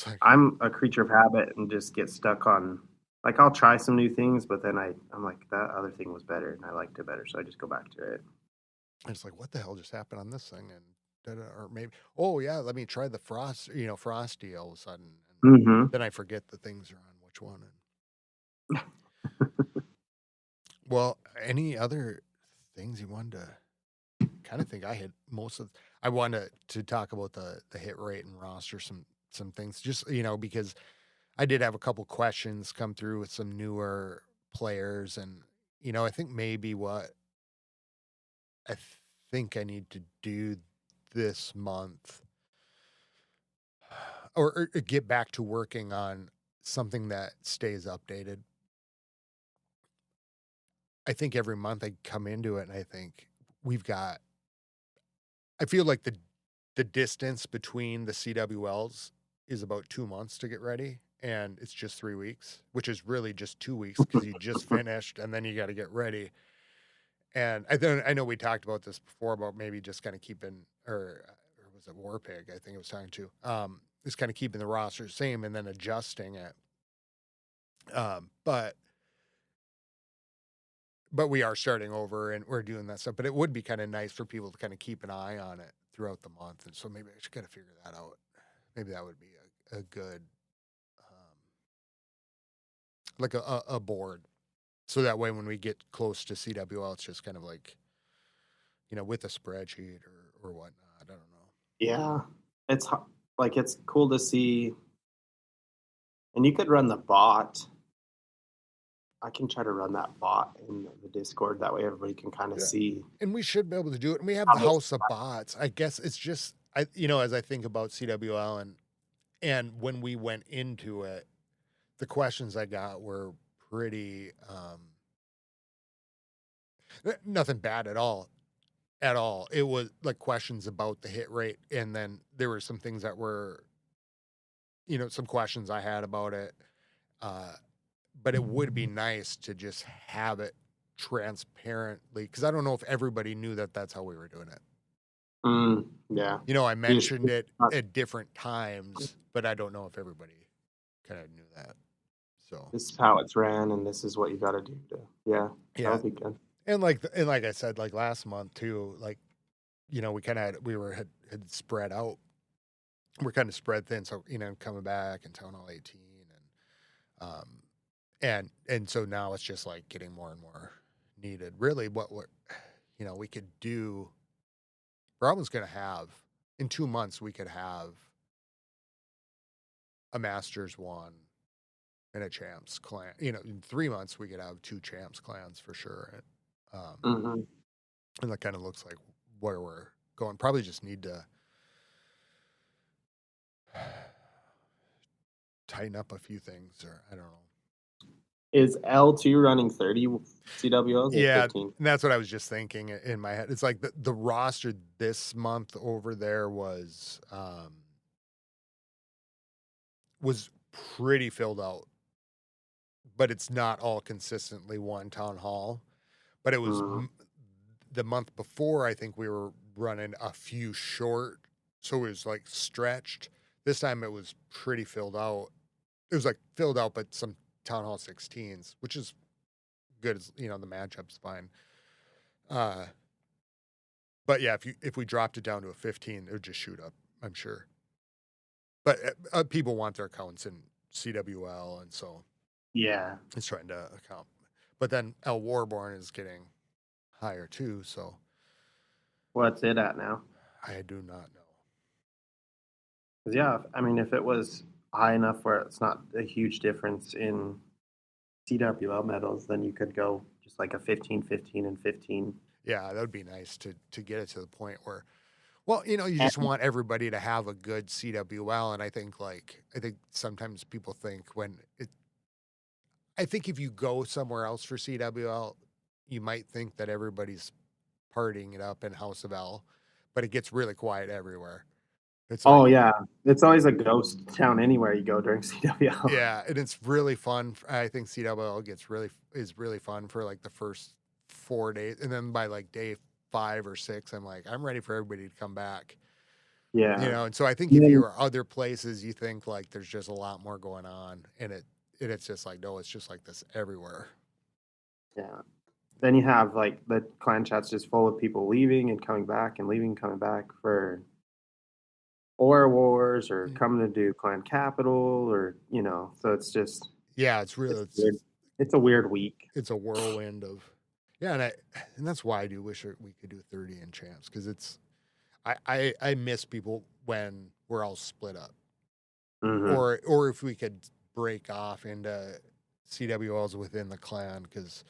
Speaker 4: Like, I'm a creature of habit and just get stuck on. Like I'll try some new things, but then I'm like, that other thing was better and I liked it better, so I just go back to it.
Speaker 1: And it's like, what the hell just happened on this thing? And or maybe, oh yeah, let me try the Frosty all of a sudden. And then I forget the things are on which one. Well, any other things you wanted to kind of think I hit most of? I wanted to talk about the hit rate and roster, some things, just because I did have a couple questions come through with some newer players, and I think maybe what I think I need to do this month or get back to working on something that stays updated. I think every month I come into it and I think I feel like the distance between the CWLs is about 2 months to get ready. And it's just 3 weeks, which is really just 2 weeks because you just finished and then you got to get ready. And I know we talked about this before about maybe just kind of keeping, or was it Warpig? I think it was talking to, just kind of keeping the roster same and then adjusting it. But we are starting over and we're doing that stuff. But it would be kind of nice for people to kind of keep an eye on it throughout the month. And so maybe I should kind of figure that out. Maybe that would be a good. Like a board. So that way when we get close to CWL, it's just kind of like, with a spreadsheet or whatnot. I don't know.
Speaker 4: Yeah. It's like, it's cool to see. And you could run the bot. I can try to run that bot in the Discord. That way everybody can kind of see.
Speaker 1: And we should be able to do it. And we have the house of bots. I guess it's just, as I think about CWL and And when we went into it, the questions I got were pretty nothing bad at all. At all. It was like questions about the hit rate, and then there were some things that were, some questions I had about it. But it would be nice to just have it transparently, because I don't know if everybody knew that that's how we were doing it.
Speaker 4: Yeah.
Speaker 1: I mentioned it at different times, but I don't know if everybody kind of knew that. So
Speaker 4: this is how it's ran, and this is what you got to do. That would be good.
Speaker 1: And like I said, like last month too, like, we kind of had spread out. We're kind of spread thin. So, coming back and Town Hall 18 and so now it's just like getting more and more needed. Really what we could do, we're almost going to have in 2 months, we could have a Masters 1 and a Champs clan. In 3 months we could have 2 Champs clans for sure. And that kind of looks like where we're going. Probably just need to tighten up a few things, or I don't know.
Speaker 4: Is L2 running 30 CWLs?
Speaker 1: Yeah,
Speaker 4: 15?
Speaker 1: and that's what I was just thinking in my head. It's like the roster this month over there was pretty filled out, but it's not all consistently one Town Hall. But it was the month before, I think we were running a few short, so it was like stretched. This time it was pretty filled out. It was like filled out, but some Town Hall 16s, which is good. As the matchup's fine. But yeah, if we dropped it down to a 15, it would just shoot up, I'm sure. But people want their accounts in CWL, and so
Speaker 4: yeah,
Speaker 1: it's trying to account. But then L Warborn is getting higher too. So
Speaker 4: what's it at now?
Speaker 1: I do not know.
Speaker 4: 'Cause yeah, I mean, if it was high enough where it's not a huge difference in CWL medals, then you could go just like a 15, 15, and 15.
Speaker 1: Yeah, that would be nice to get it to the point where, well, you just want everybody to have a good CWL. And I think sometimes people think I think if you go somewhere else for CWL, you might think that everybody's partying it up in House of L, but it gets really quiet everywhere. It's
Speaker 4: yeah, it's always a ghost town anywhere you go during CWL.
Speaker 1: Yeah, and it's really fun. I think CWL is really fun for like the first 4 days, and then by like day 5 or 6, I'm like, I'm ready for everybody to come back.
Speaker 4: Yeah,
Speaker 1: and so I think if you're other places, you think like there's just a lot more going on, and it's just like, no, it's just like this everywhere.
Speaker 4: Yeah. Then you have like the clan chats just full of people leaving and coming back and leaving, coming back for Aura Wars or coming to do Clan Capital, or so it's just
Speaker 1: it's really
Speaker 4: it's a weird week.
Speaker 1: It's a whirlwind of and that's why I do wish we could do 30 in Champs, because it's I miss people when we're all split up, or if we could break off into CWLs within the clan, because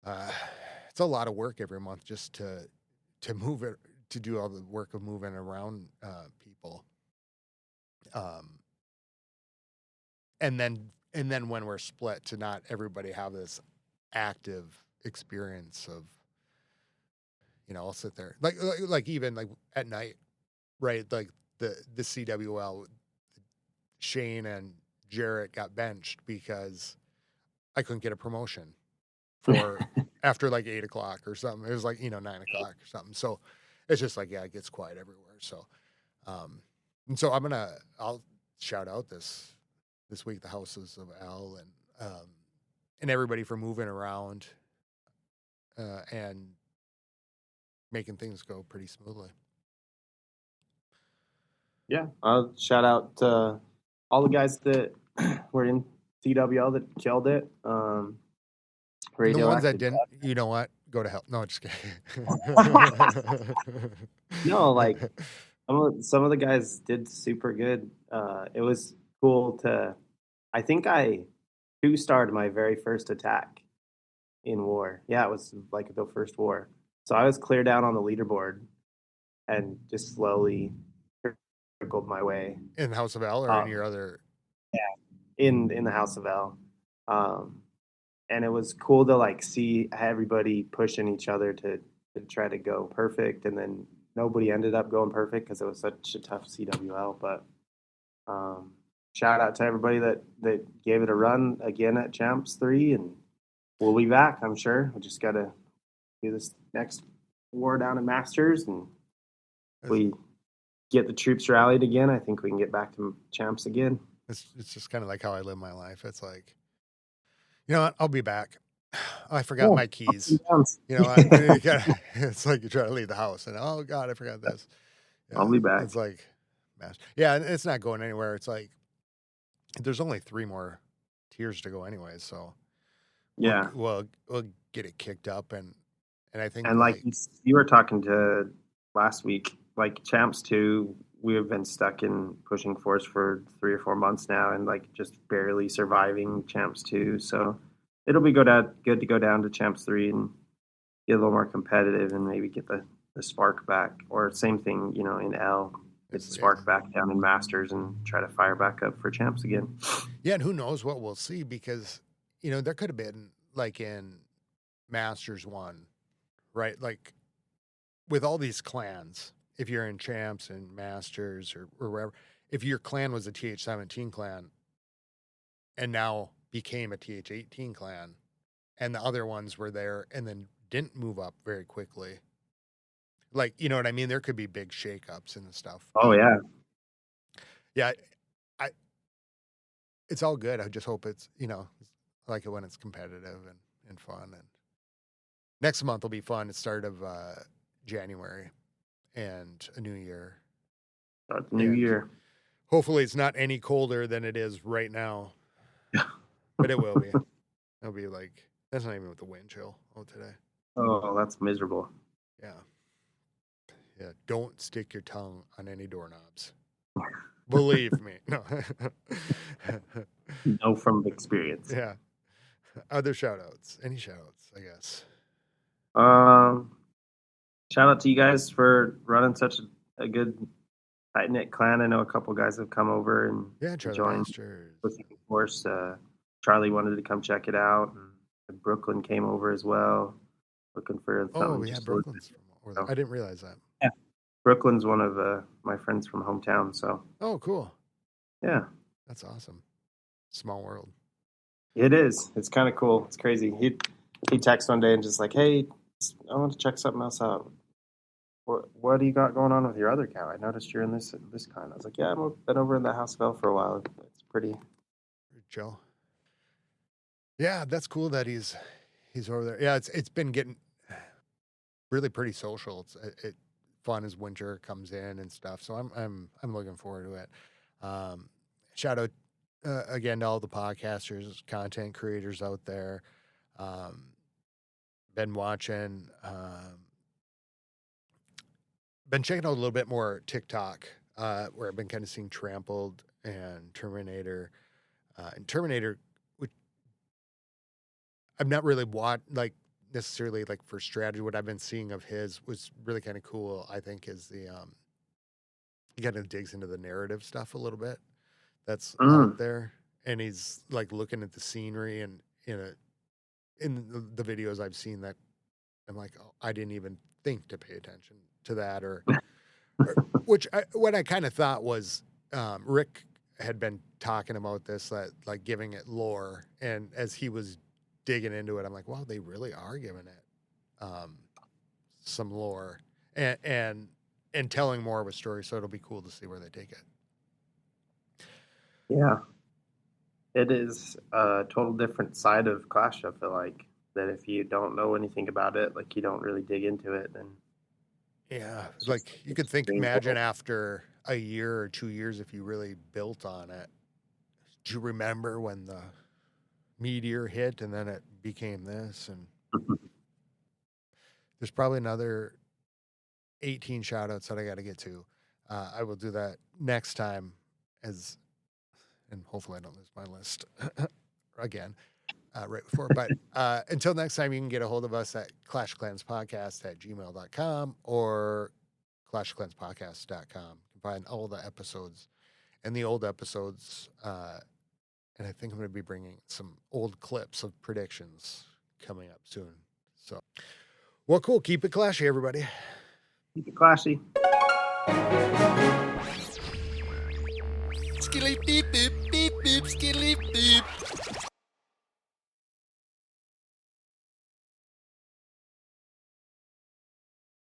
Speaker 1: it's a lot of work every month just to move it, to do all the work of moving around people. And then when we're split, to not everybody have this active experience of, I'll sit there like even like at night, right? Like the CWL, Shane and Jarrett got benched because I couldn't get a promotion for after like 8 o'clock or something. It was like 9 o'clock or something. So it's just like, it gets quiet everywhere. So and so I'll shout out this week the Houses of L and everybody for moving around and making things go pretty smoothly.
Speaker 4: Yeah, I'll shout out to all the guys that were in CWL that killed it.
Speaker 1: The ones that didn't, you know what? Go to hell. No, just kidding.
Speaker 4: No, like some of the guys did super good. It was cool I think I 2-starred my very first attack in war. Yeah, it was like the first war. So I was clear down on the leaderboard and just slowly trickled my way
Speaker 1: In House of L or in your other?
Speaker 4: in the House of L. And it was cool to like see everybody pushing each other to try to go perfect, and then nobody ended up going perfect because it was such a tough CWL. But shout out to everybody that gave it a run again at Champs 3, and we'll be back, I'm sure. We just got to do this next war down in Masters, and if we get the troops rallied again, I think we can get back to Champs again.
Speaker 1: It's just kind of like how I live my life. It's like, you know what? I'll be back. Oh, I forgot my keys. You know, it's like you're trying to leave the house and, oh God, I forgot this. Yeah,
Speaker 4: I'll be back.
Speaker 1: It's like, yeah, it's not going anywhere. It's like, there's only 3 more tiers to go anyway. So
Speaker 4: yeah,
Speaker 1: we'll get it kicked up. And I think,
Speaker 4: and like you were talking to last week, like Champs 2, we have been stuck in Pushing Force for 3 or 4 months now, and like just barely surviving Champs 2. So it'll be good to go down to Champs 3 and get a little more competitive and maybe get the spark back. Or same thing, you know, in L, get the spark back down in Masters and try to fire back up for Champs again.
Speaker 1: Yeah, and who knows what we'll see, because, you know, there could have been like in Masters 1, right? Like with all these clans, if you're in Champs and Masters or wherever, if your clan was a TH17 clan and now became a TH18 clan, and the other ones were there and then didn't move up very quickly, like, you know what I mean? There could be big shakeups and stuff.
Speaker 4: Oh yeah.
Speaker 1: Yeah. It's all good. I just hope it's, you know, I like it when it's competitive and fun. And next month will be fun. It's start of January and a new year.
Speaker 4: Start the new year.
Speaker 1: Hopefully it's not any colder than it is right now. But it will be. It'll be like, that's not even with the wind chill today.
Speaker 4: Oh, that's miserable.
Speaker 1: Yeah. Yeah. Don't stick your tongue on any doorknobs. Believe me. No.
Speaker 4: Know from experience.
Speaker 1: Yeah. Other shout outs. Any shout outs, I guess.
Speaker 4: Shout out to you guys for running such a good tight knit clan. I know a couple guys have come over and joined. Of course, Charlie wanted to come check it out, and Brooklyn came over as well, looking for something.
Speaker 1: Oh yeah, Brooklyn's from over there. I didn't realize that.
Speaker 4: Yeah, Brooklyn's one of my friends from hometown. So.
Speaker 1: Oh, cool.
Speaker 4: Yeah,
Speaker 1: that's awesome. Small world.
Speaker 4: It is. It's kind of cool. It's crazy. He texted one day and just like, hey, I want to check something else out. What do you got going on with your other account? I noticed you're in this kind. I was like, yeah, I've been over in the House of L for a while. It's pretty
Speaker 1: chill. Yeah, that's cool that he's over there. Yeah, it's been getting really pretty social. It's fun as winter comes in and stuff. So I'm looking forward to it. Shout out again to all the podcasters, content creators out there. Been watching. Been checking out a little bit more TikTok, where I've been kind of seeing Trampled and Terminator. And Terminator, which I've not really watched, like, necessarily, like, for strategy. What I've been seeing of his was really kind of cool, I think, is the, he kind of digs into the narrative stuff a little bit that's out there. And he's, like, looking at the scenery, and in the videos I've seen that, I'm like, oh, I didn't even think to pay attention to that, or what I kind of thought was, Rick had been talking about this, that like giving it lore, and as he was digging into it, I'm like, wow, they really are giving it some lore and telling more of a story. So it'll be cool to see where they take it.
Speaker 4: Yeah, it is a total different side of Clash. I feel like that if you don't know anything about it, like you don't really dig into it, then
Speaker 1: yeah, like you could think, imagine after a year or 2 years, if you really built on it. Do you remember when the meteor hit and then it became this? And there's probably another 18 shout outs that I got to get to. I will do that next time, and hopefully I don't lose my list again right before. But until next time, you can get a hold of us at clashclanspodcast@gmail.com or clashclanspodcast.com. can find all the episodes and the old episodes. And I think I'm going to be bringing some old clips of predictions coming up soon. So, well, cool. Keep it clashy, everybody.
Speaker 4: Keep it classy.
Speaker 2: Skilly beep boop, skiddly boop.